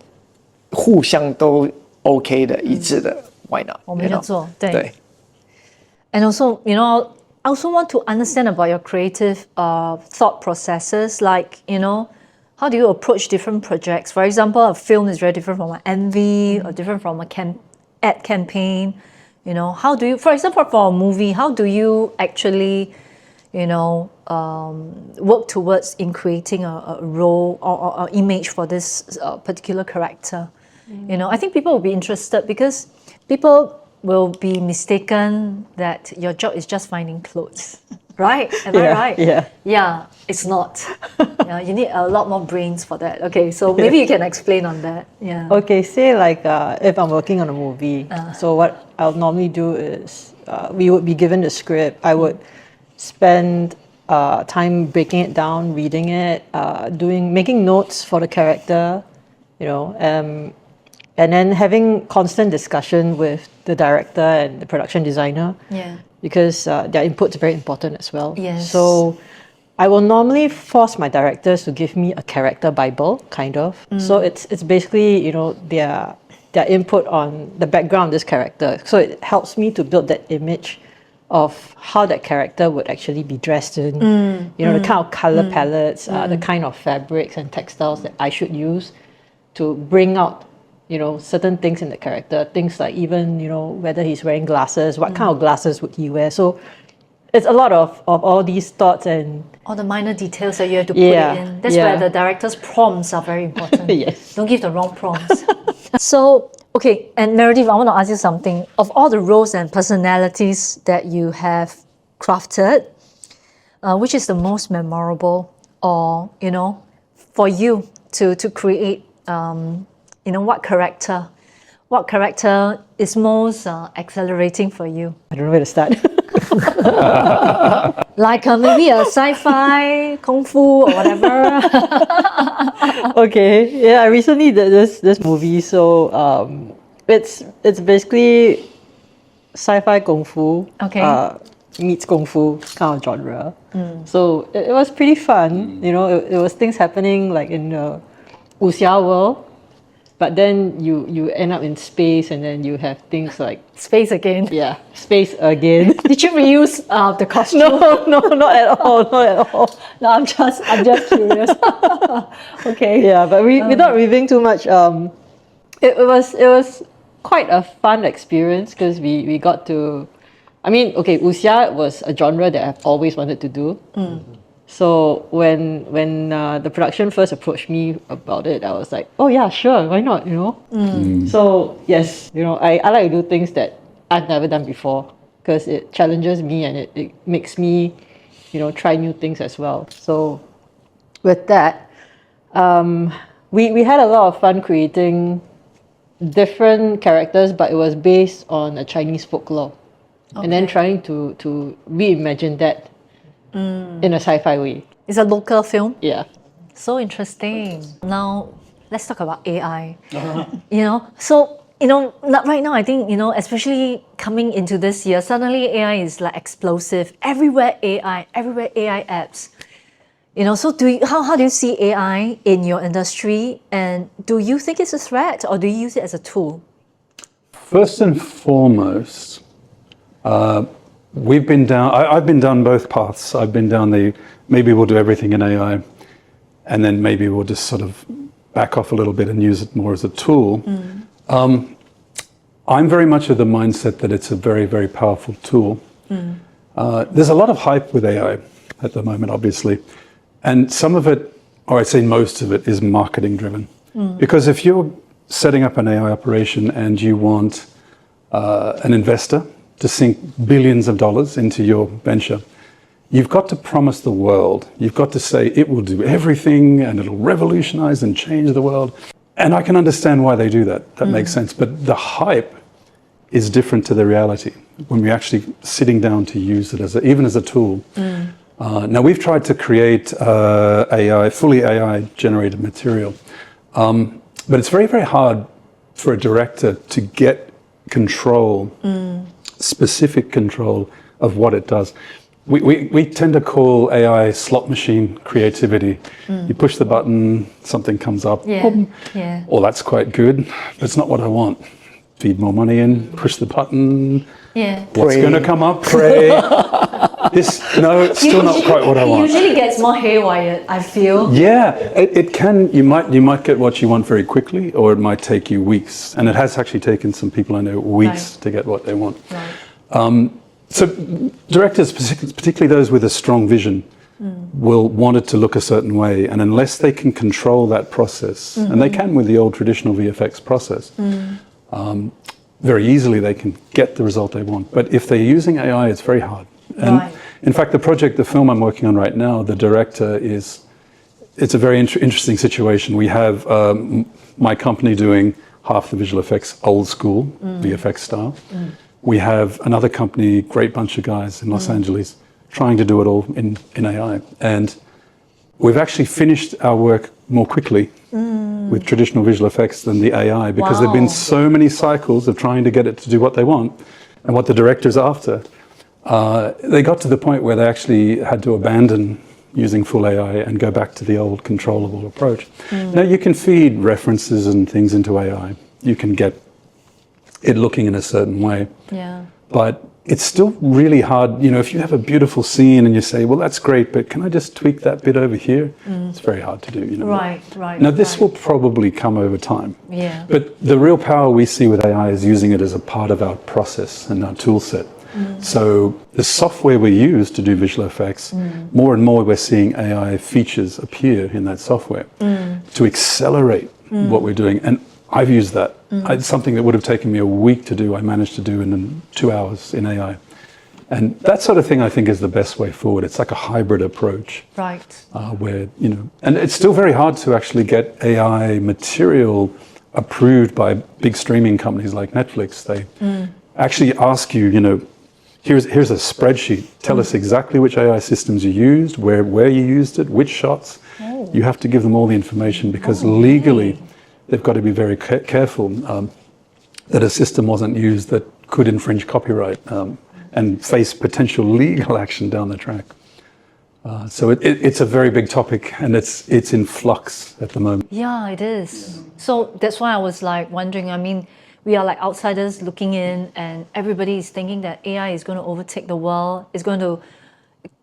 互相都 OK 的一致的 ，Why not？ 我们就做，对。And also, you know, I also want to understand about your creative thought processes. Like, you know, how do you approach different projects? For example, a film is very different from an MV, or different from a ad campaign. You know, how do you, for example, for a movie, how do you actually, you know, work towards in creating a role or image for this particular character? You know, I think people will be interested, because people will be mistaken that your job is just finding clothes, right? Am I right? Yeah, it's not. Yeah, you need a lot more brains for that. Okay, so maybe you can explain on that. Yeah. Okay, say like if I'm working on a movie, so what I'll normally do is we would be given the script. I would spend time breaking it down, reading it, making notes for the character, you know, and then having constant discussion with the director and the production designer. Yeah. Because their input's very important as well. Yes. So I will normally force my directors to give me a character bible, kind of. So it's basically, you know, their input on the background of this character. So it helps me to build that image of how that character would actually be dressed in. You know, the kind of color palettes, the kind of fabrics and textiles that I should use to bring out, you know, certain things in the character. Things like even, you know, whether he's wearing glasses, what kind of glasses would he wear? So it's a lot of all these thoughts and all the minor details that you have to put in. That's where the director's prompts are very important. Yes. Don't give the wrong prompts. So, okay, and Meredith, I want to ask you something. Of all the roles and personalities that you have crafted, which is the most memorable, or, you know, for you to create, you know, what character is most accelerating for you? I don't know where to start. Like maybe a sci-fi, kung fu, or whatever. Okay, yeah, I recently did this movie, so it's basically sci-fi kung fu. Okay. Meets kung fu kind of genre. So it was pretty fun. You know, it was things happening like in the wuxia world, but then you end up in space, and then you have things like Space again. yeah, space again. Did you reuse the costume? No, not at all, not at all. No, I'm just curious. Okay. Yeah, but without revealing too much, it was quite a fun experience because we got to. I mean, okay, wuxia was a genre that I've always wanted to do. So when the production first approached me about it, I was like, oh yeah, sure, why not, you know? So yes, you know, I like to do things that I've never done before because it challenges me and it makes me, you know, try new things as well. So with that, we had a lot of fun creating different characters, but it was based on a Chinese folklore. And then trying to reimagine that in a sci-fi way. It's a local film. Yeah. So interesting. Now, let's talk about AI. You know, so, you know, right now, I think, you know, especially coming into this year, suddenly AI is like explosive. Everywhere AI apps. You know, so how do you see AI in your industry? And do you think it's a threat or do you use it as a tool? First and foremost, we've been down. I've been down both paths. I've been down maybe we'll do everything in AI, and then maybe we'll just sort of back off a little bit and use it more as a tool. I'm very much of the mindset that it's a very, very powerful tool. There's a lot of hype with AI at the moment, obviously, and some of it, or I'd say most of it, is marketing driven. Because if you're setting up an AI operation and you want an investor to sink billions of dollars into your venture, you've got to promise the world. You've got to say it will do everything and it'll revolutionize and change the world. And I can understand why they do that. That makes sense. But the hype is different to the reality when we're actually sitting down to use it even as a tool. Now, we've tried to create fully AI generated material. But it's very, very hard for a director to get control, specific control of what it does. We tend to call AI slot machine creativity. You push the button, something comes up. Yeah. Oh, that's quite good, but it's not what I want. Feed more money in, push the button. Yeah. What's going to come up? Pray. It's still not quite what I want. It usually gets more haywire, I feel. Yeah, it can. You might get what you want very quickly, or it might take you weeks. And it has actually taken some people I know weeks to get what they want. Right. So directors, particularly those with a strong vision, will want it to look a certain way. And unless they can control that process, and they can with the old traditional VFX process, very easily they can get the result they want. But if they're using AI, it's very hard. And in fact, the film I'm working on right now, the director it's a very interesting situation. We have my company doing half the visual effects old school, VFX style. We have another company, great bunch of guys in Los Angeles, trying to do it all in AI. And we've actually finished our work more quickly with traditional visual effects than the AI because there've been so many cycles of trying to get it to do what they want and what the director's after. They got to the point where they actually had to abandon using full AI and go back to the old controllable approach. Now you can feed references and things into AI. You can get it looking in a certain way. Yeah. But it's still really hard. You know, if you have a beautiful scene and you say, well, that's great, but can I just tweak that bit over here? It's very hard to do, you know. Right. Now, this will probably come over time. Yeah. But the real power we see with AI is using it as a part of our process and our tool set. So the software we use to do visual effects, more and more we're seeing AI features appear in that software to accelerate what we're doing. And I've used that. It's something that would have taken me a week to do, I managed to do in 2 hours in AI. And that sort of thing, I think, is the best way forward. It's like a hybrid approach. Right. Where, you know, and it's still very hard to actually get AI material approved by big streaming companies like Netflix. They actually ask you, you know, here's a spreadsheet. Tell us exactly which AI systems you used, where you used it, which shots. You have to give them all the information because legally they've got to be very careful. that a system wasn't used that could infringe copyright and face potential legal action down the track. So it's a very big topic, and it's in flux at the moment. Yeah, it is. So that's why I was like wondering, I mean, we are like outsiders looking in, and everybody is thinking that AI is going to overtake the world, is going to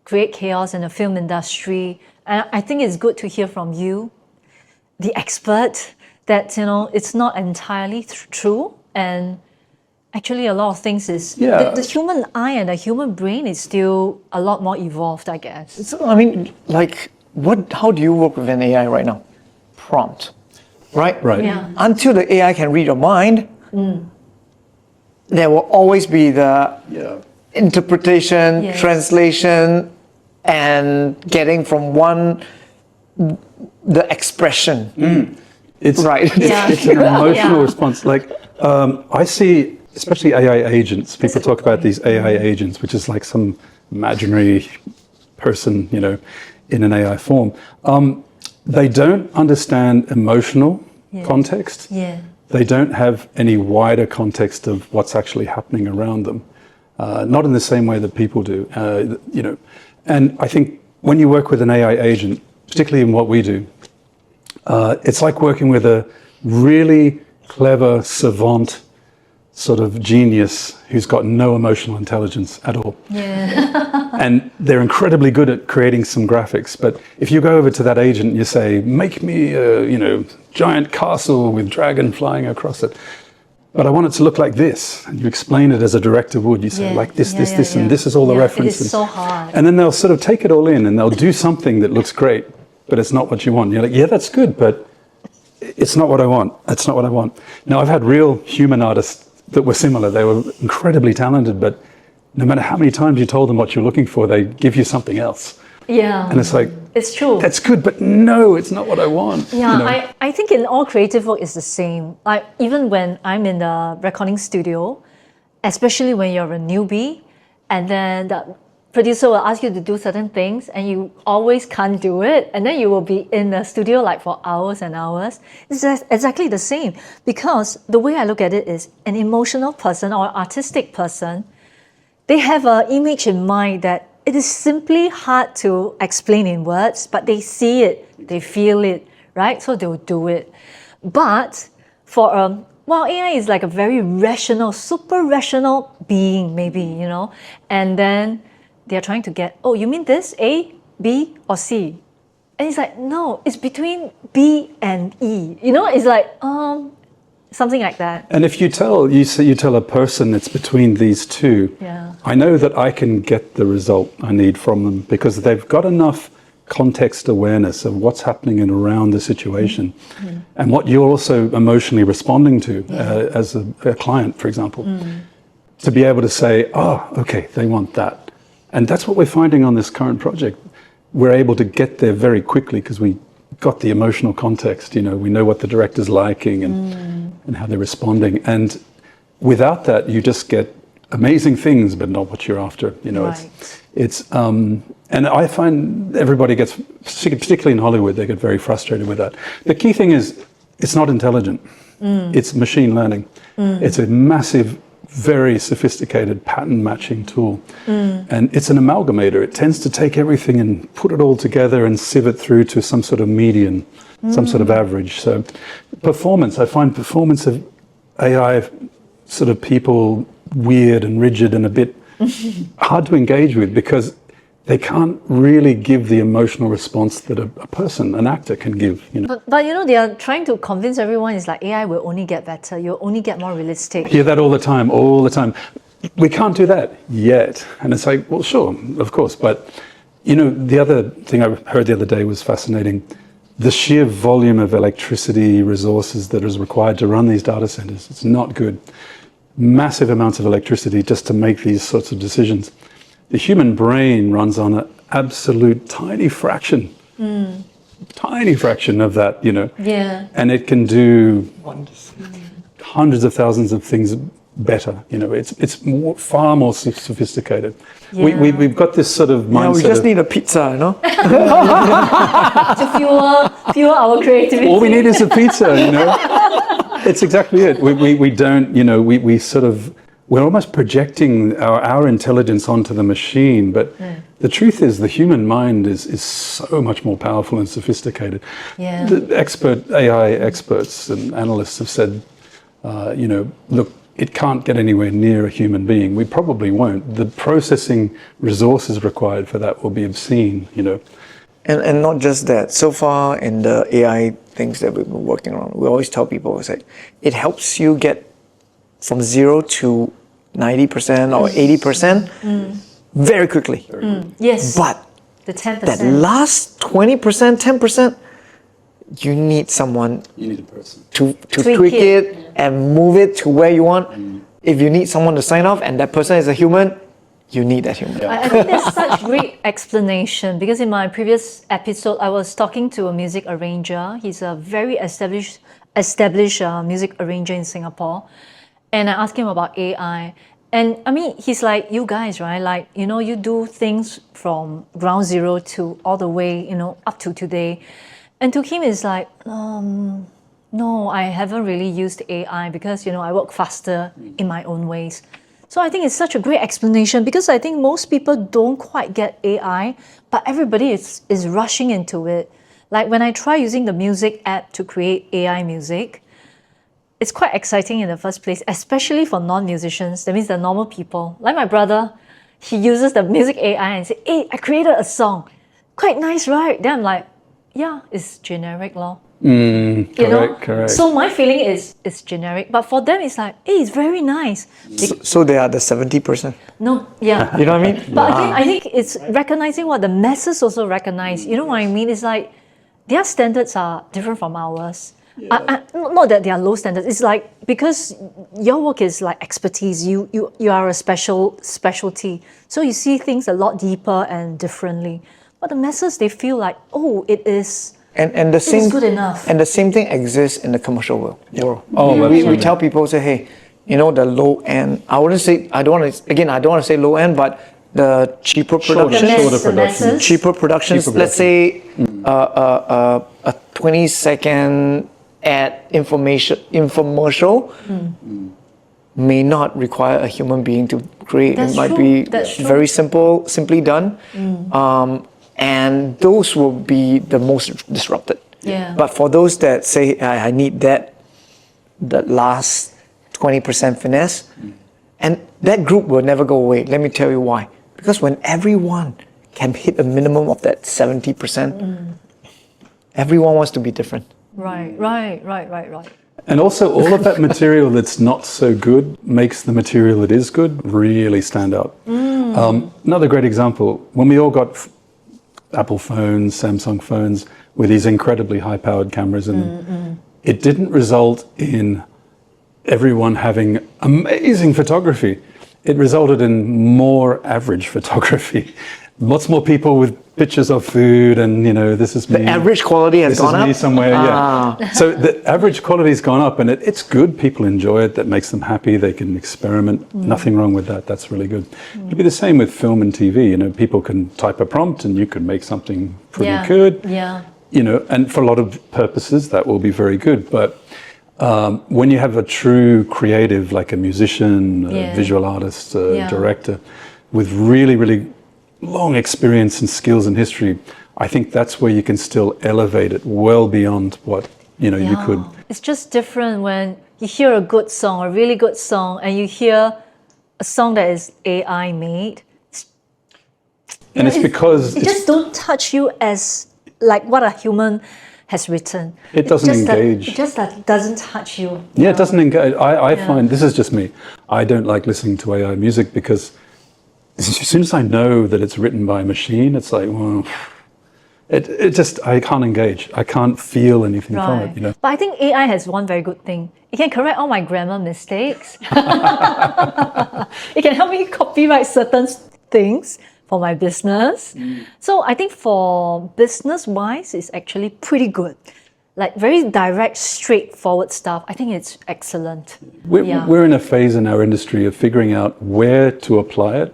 create chaos in the film industry. And I think it's good to hear from you, the expert, that, you know, it's not entirely true. And actually a lot of things is, the human eye and the human brain is still a lot more evolved, I guess. So, I mean, like, how do you work with an AI right now? Prompt, right? Right. Yeah. Until the AI can read your mind, there will always be the interpretation, Yes. translation, and getting from one, the expression. It's Right. It's an emotional response. Like I see, especially AI agents. People talk about these AI agents, which is like some imaginary person, you know, in an AI form. They don't understand emotional context. Yeah. They don't have any wider context of what's actually happening around them. Not in the same way that people do, you know. And I think when you work with an AI agent, particularly in what we do, it's like working with a really clever savant sort of genius who's got no emotional intelligence at all. Yeah. And they're incredibly good at creating some graphics. But if you go over to that agent and you say, make me a, you know, giant castle with dragon flying across it, but I want it to look like this, and you explain it as a director would. You say, like this, and this is all the references. It is so hard. And then they'll sort of take it all in and they'll do something that looks great, but it's not what you want. You're like, yeah, that's good, but it's not what I want. That's not what I want. Now, I've had real human artists that were similar. They were incredibly talented, but no matter how many times you told them what you're looking for, they give you something else. Yeah. And it's like, it's true. that's good, but no, it's not what I want. Yeah, you know? I think in all creative work it's the same. Like even when I'm in the recording studio, especially when you're a newbie, and then the producer will ask you to do certain things and you always can't do it, and then you will be in the studio like for hours and hours. It's just exactly the same, because the way I look at it is an emotional person or artistic person, they have an image in mind that it is simply hard to explain in words, but they see it, they feel it, right? So they'll do it. But for well, AI is like a very rational, super rational being, maybe, you know, and then they're trying to get, oh, you mean this, A, B, or C? And it's like, no, it's between B and E. You know, it's like, something like that. And if you tell a person it's between these two, I know that I can get the result I need from them because they've got enough context awareness of what's happening in around the situation and what you're also emotionally responding to as a client, for example, to be able to say, oh, okay, they want that. And that's what we're finding on this current project. We're able to get there very quickly because we got the emotional context, you know, we know what the director's liking and how they're responding. And without that, you just get amazing things, but not what you're after. You know, it's and I find everybody gets, particularly in Hollywood, they get very frustrated with that. The key thing is, it's not intelligent. It's machine learning. It's a massive, very sophisticated pattern matching tool. And it's an amalgamator. It tends to take everything and put it all together and sieve it through to some sort of median, some sort of average. So performance, I find performance of AI sort of people weird and rigid and a bit hard to engage with because they can't really give the emotional response that a person, an actor, can give. You know? But you know, they are trying to convince everyone it's like AI will only get better, you'll only get more realistic. Hear that all the time, We can't do that yet. And it's like, well, sure, of course. But, you know, the other thing I heard the other day was fascinating. The sheer volume of electricity resources that is required to run these data centers, it's not good. Massive amounts of electricity just to make these sorts of decisions. The human brain runs on an absolute tiny fraction of that, you know. Yeah. And it can do hundreds of thousands of things better. You know, it's far more sophisticated. Yeah. We've got this sort of mindset. We just need a pizza, you know. To fuel our creativity. All we need is a pizza, you know. It's exactly it. We don't, we sort of, we're almost projecting our intelligence onto the machine, but the truth is the human mind is so much more powerful and sophisticated. Yeah. The AI experts and analysts have said, look, it can't get anywhere near a human being. We probably won't. The processing resources required for that will be obscene, And not just that. So far in the AI things that we've been working on, we always tell people, it helps you get from 0 to 90% or 80% very quickly. Yes. But the 10%. that last 20%, 10%, you need someone you need a person to tweak it and move it to where you want. If you need someone to sign off and that person is a human, you need that human. I think there's such great explanation because in my previous episode, I was talking to a music arranger. He's a very established music arranger in Singapore. And I asked him about AI. And I mean, he's like, you guys, right? Like, you do things from ground zero to all the way, up to today. And to him, it's like, no, I haven't really used AI because, I work faster in my own ways. So I think it's such a great explanation because I think most people don't quite get AI, but everybody is rushing into it. Like when I try using the music app to create AI music, it's quite exciting in the first place, especially for non-musicians. That means the normal people. Like my brother, he uses the music AI and says, hey, I created a song. Quite nice, right? Then I'm like, yeah, it's generic lor. Correct. So my feeling is it's generic, but for them it's like, hey, it's very nice. So they are the 70%. No, yeah. You know what I mean? But I think it's recognizing what the masses also recognize. You know what I mean? It's like their standards are different from ours. Not that they are low standards. It's like because your work is like expertise. You are a specialty. So you see things a lot deeper and differently. But the masses, they feel like, oh, it is. And the same good enough. And the same thing exists in the commercial world. Oh, we tell people, say, hey, the low end. I don't want to say low end, but the cheaper productions. Cheaper productions. Let's say a 20-second ad infomercial may not require a human being to create. That's it might true. be very simply done. And those will be the most disrupted. Yeah. But for those that say, I need that last 20% finesse, and that group will never go away. Let me tell you why. Because when everyone can hit a minimum of that 70%, everyone wants to be different. Right. And also all of that material that's not so good makes the material that is good really stand out. Another great example, when we all got Apple phones, Samsung phones with these incredibly high-powered cameras in them, it didn't result in everyone having amazing photography. It resulted in more average photography. Lots more people with pictures of food and, this is me. The average quality has gone up? This is me somewhere, yeah. So the average quality's gone up and it's good. People enjoy it. That makes them happy. They can experiment. Nothing wrong with that. That's really good. It'll be the same with film and TV. People can type a prompt and you can make something pretty good. Yeah. And for a lot of purposes, that will be very good. But when you have a true creative, like a musician, a visual artist, director, with really, really long experience and skills and history, I think that's where you can still elevate it well beyond what you could. It's just different when you hear a good song, a really good song, and you hear a song that is AI made. And it's because it just don't touch you as like what a human has written. It doesn't engage. It just doesn't touch you. Yeah, it doesn't engage. I find, this is just me, I don't like listening to AI music because as soon as I know that it's written by a machine, it's like, well, it just, I can't engage. I can't feel anything from it, But I think AI has one very good thing. It can correct all my grammar mistakes. It can help me copyright certain things for my business. So I think for business-wise, it's actually pretty good. Like very direct, straightforward stuff. I think it's excellent. We're in a phase in our industry of figuring out where to apply it,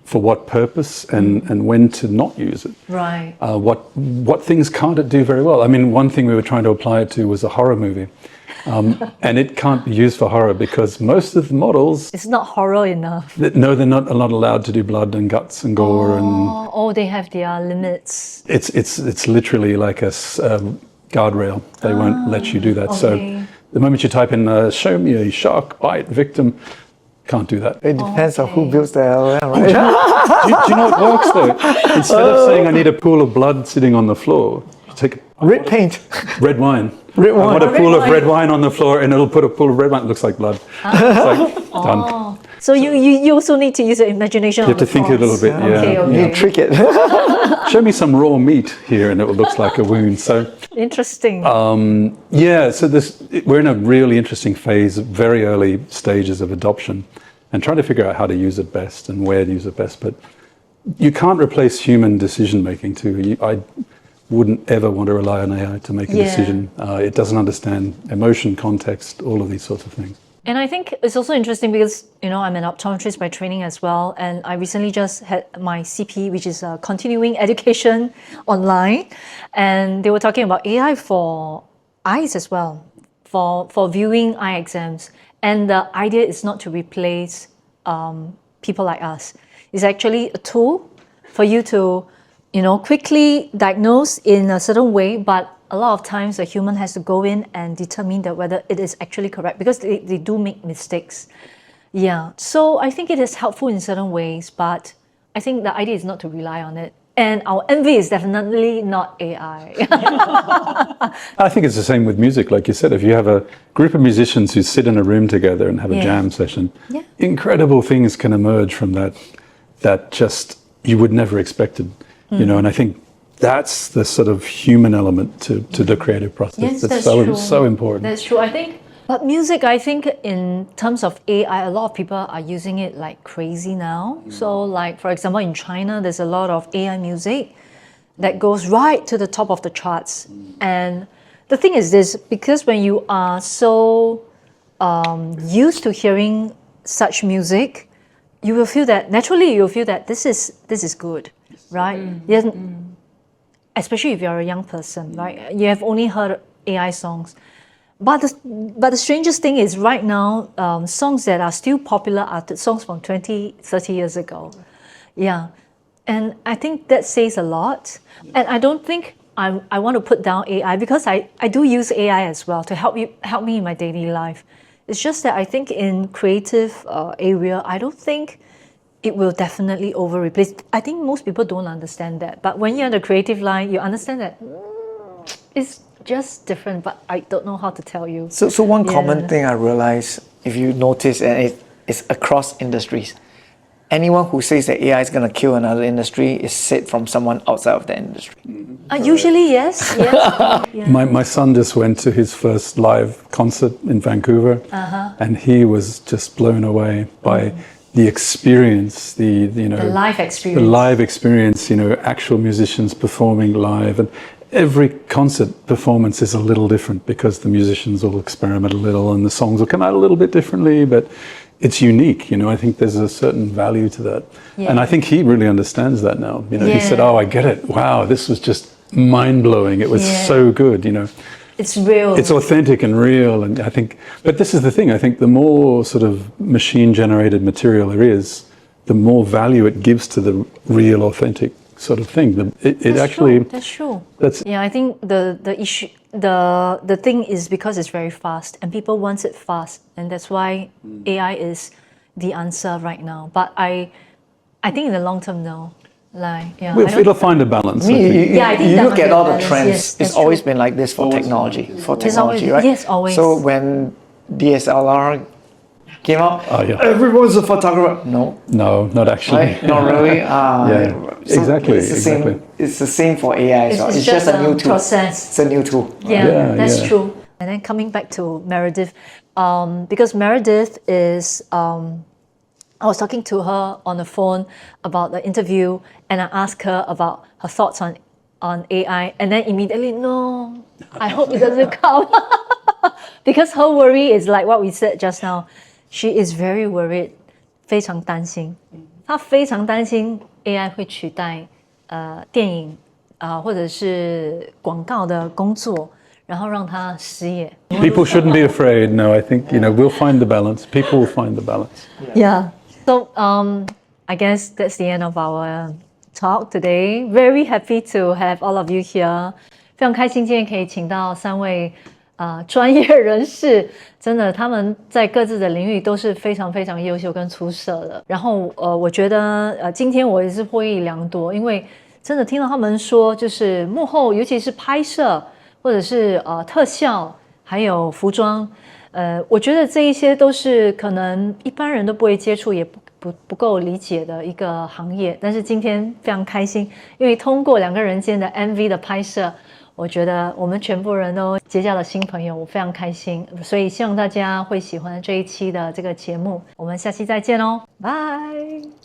for what purpose, and when to not use it. Right. What things can't it do very well? I mean, one thing we were trying to apply it to was a horror movie. And it can't be used for horror because most of the models, It's not horror enough. no, they're not allowed to do blood and guts and gore, and They have their limits. it's literally like a guardrail. They won't let you do that. Okay. So the moment you type in "show me a shark bite victim," can't do that. It depends on who builds the LLM, right? Do you know what works though? Instead of saying I need a pool of blood sitting on the floor, you take Red paint. red wine. Red I wine. want a Red pool of wine. red wine on the floor, and it'll put a pool of red wine. It looks like blood. It's like done. So you also need to use your imagination. You have to think a little bit. Yeah. Okay. You trick it. Show me some raw meat here, and it looks like a wound. So. Interesting. Yeah, so we're in a really interesting phase, very early stages of adoption, and trying to figure out how to use it best and where to use it best. But you can't replace human decision making too. I wouldn't ever want to rely on AI to make a decision. It doesn't understand emotion, context, all of these sorts of things. And I think it's also interesting because, I'm an optometrist by training as well. And I recently just had my CP, which is continuing education online. And they were talking about AI for eyes as well, for viewing eye exams. And the idea is not to replace people like us. It's actually a tool for you to, quickly diagnose in a certain way, but a lot of times a human has to go in and determine that whether it is actually correct because they do make mistakes. Yeah, so I think it is helpful in certain ways, but I think the idea is not to rely on it. And our envy is definitely not AI. I think it's the same with music, like you said. If you have a group of musicians who sit in a room together and have a jam session, incredible things can emerge from that just you would never expected, and I think that's the sort of human element to the creative process. Yes, that's true. so important. That's true. But music, I think in terms of AI, a lot of people are using it like crazy now. So like, for example, in China, there's a lot of AI music that goes right to the top of the charts. And the thing is this, because when you are so used to hearing such music, you will feel that, naturally you'll feel that this is good, right? Especially if you're a young person, right? You have only heard AI songs. But the strangest thing is right now, songs that are still popular are the songs from 20, 30 years ago. Yeah. And I think that says a lot. And I don't think I want to put down AI because I do use AI as well to help me in my daily life. It's just that I think in creative area, I don't think it will definitely replace. I think most people don't understand that. But when you're in the creative line, you understand that it's just different, but I don't know how to tell you. So one common thing I realize, if you notice, and it's across industries, anyone who says that AI is going to kill another industry is said from someone outside of the industry. Usually, yes. My son just went to his first live concert in Vancouver, and he was just blown away by the experience, the live experience. The live experience, actual musicians performing live, and every concert performance is a little different because the musicians will experiment a little and the songs will come out a little bit differently, but it's unique. I think there's a certain value to that. Yeah. And I think he really understands that now. He said, "Oh, I get it. Wow, this was just mind-blowing. It was so good, It's real. It's authentic and real." And I think, but this is the thing, I think the more sort of machine-generated material there is, the more value it gives to the real, authentic sort of thing. That's true. I think the issue, the thing is because it's very fast and people want it fast, and that's why AI is the answer right now. But I think in the long term, no. It'll find a balance. I think you look at all the trends. Yes, it's always been like this for technology. Right? Yes, always. So when DSLR came out, everyone's a photographer. No, not actually. Right? Not really. So exactly. It's the same for AI. It's just a new tool. Process. It's a new tool. That's true. And then coming back to Meredith, because Meredith is. I was talking to her on the phone about the interview, and I asked her about her thoughts on AI, and then immediately, no, I hope it doesn't come. Because her worry is like what we said just now. She is very worried, 非常担心。她非常担心 AI 会取代电影或者是广告的工作，然后让他失业。People shouldn't be afraid. No, I think we'll find the balance. People will find the balance. Yeah. So I guess that's the end of our talk today. Very happy to have all of you here. 非常开心今天可以请到3位专业人士，真的他们在各自的领域都是非常非常优秀跟出色的。然后我觉得今天我也是获益良多，因为真的听到他们说，就是幕后尤其是拍摄或者是特效还有服装，我觉得这一些都是可能一般人都不会接触，也不够理解的一个行业。但是今天非常开心，因为通过两个人间的 MV 的拍摄，我觉得我们全部人都结交了新朋友，我非常开心，所以希望大家会喜欢这一期的这个节目。我们下期再见哦，拜。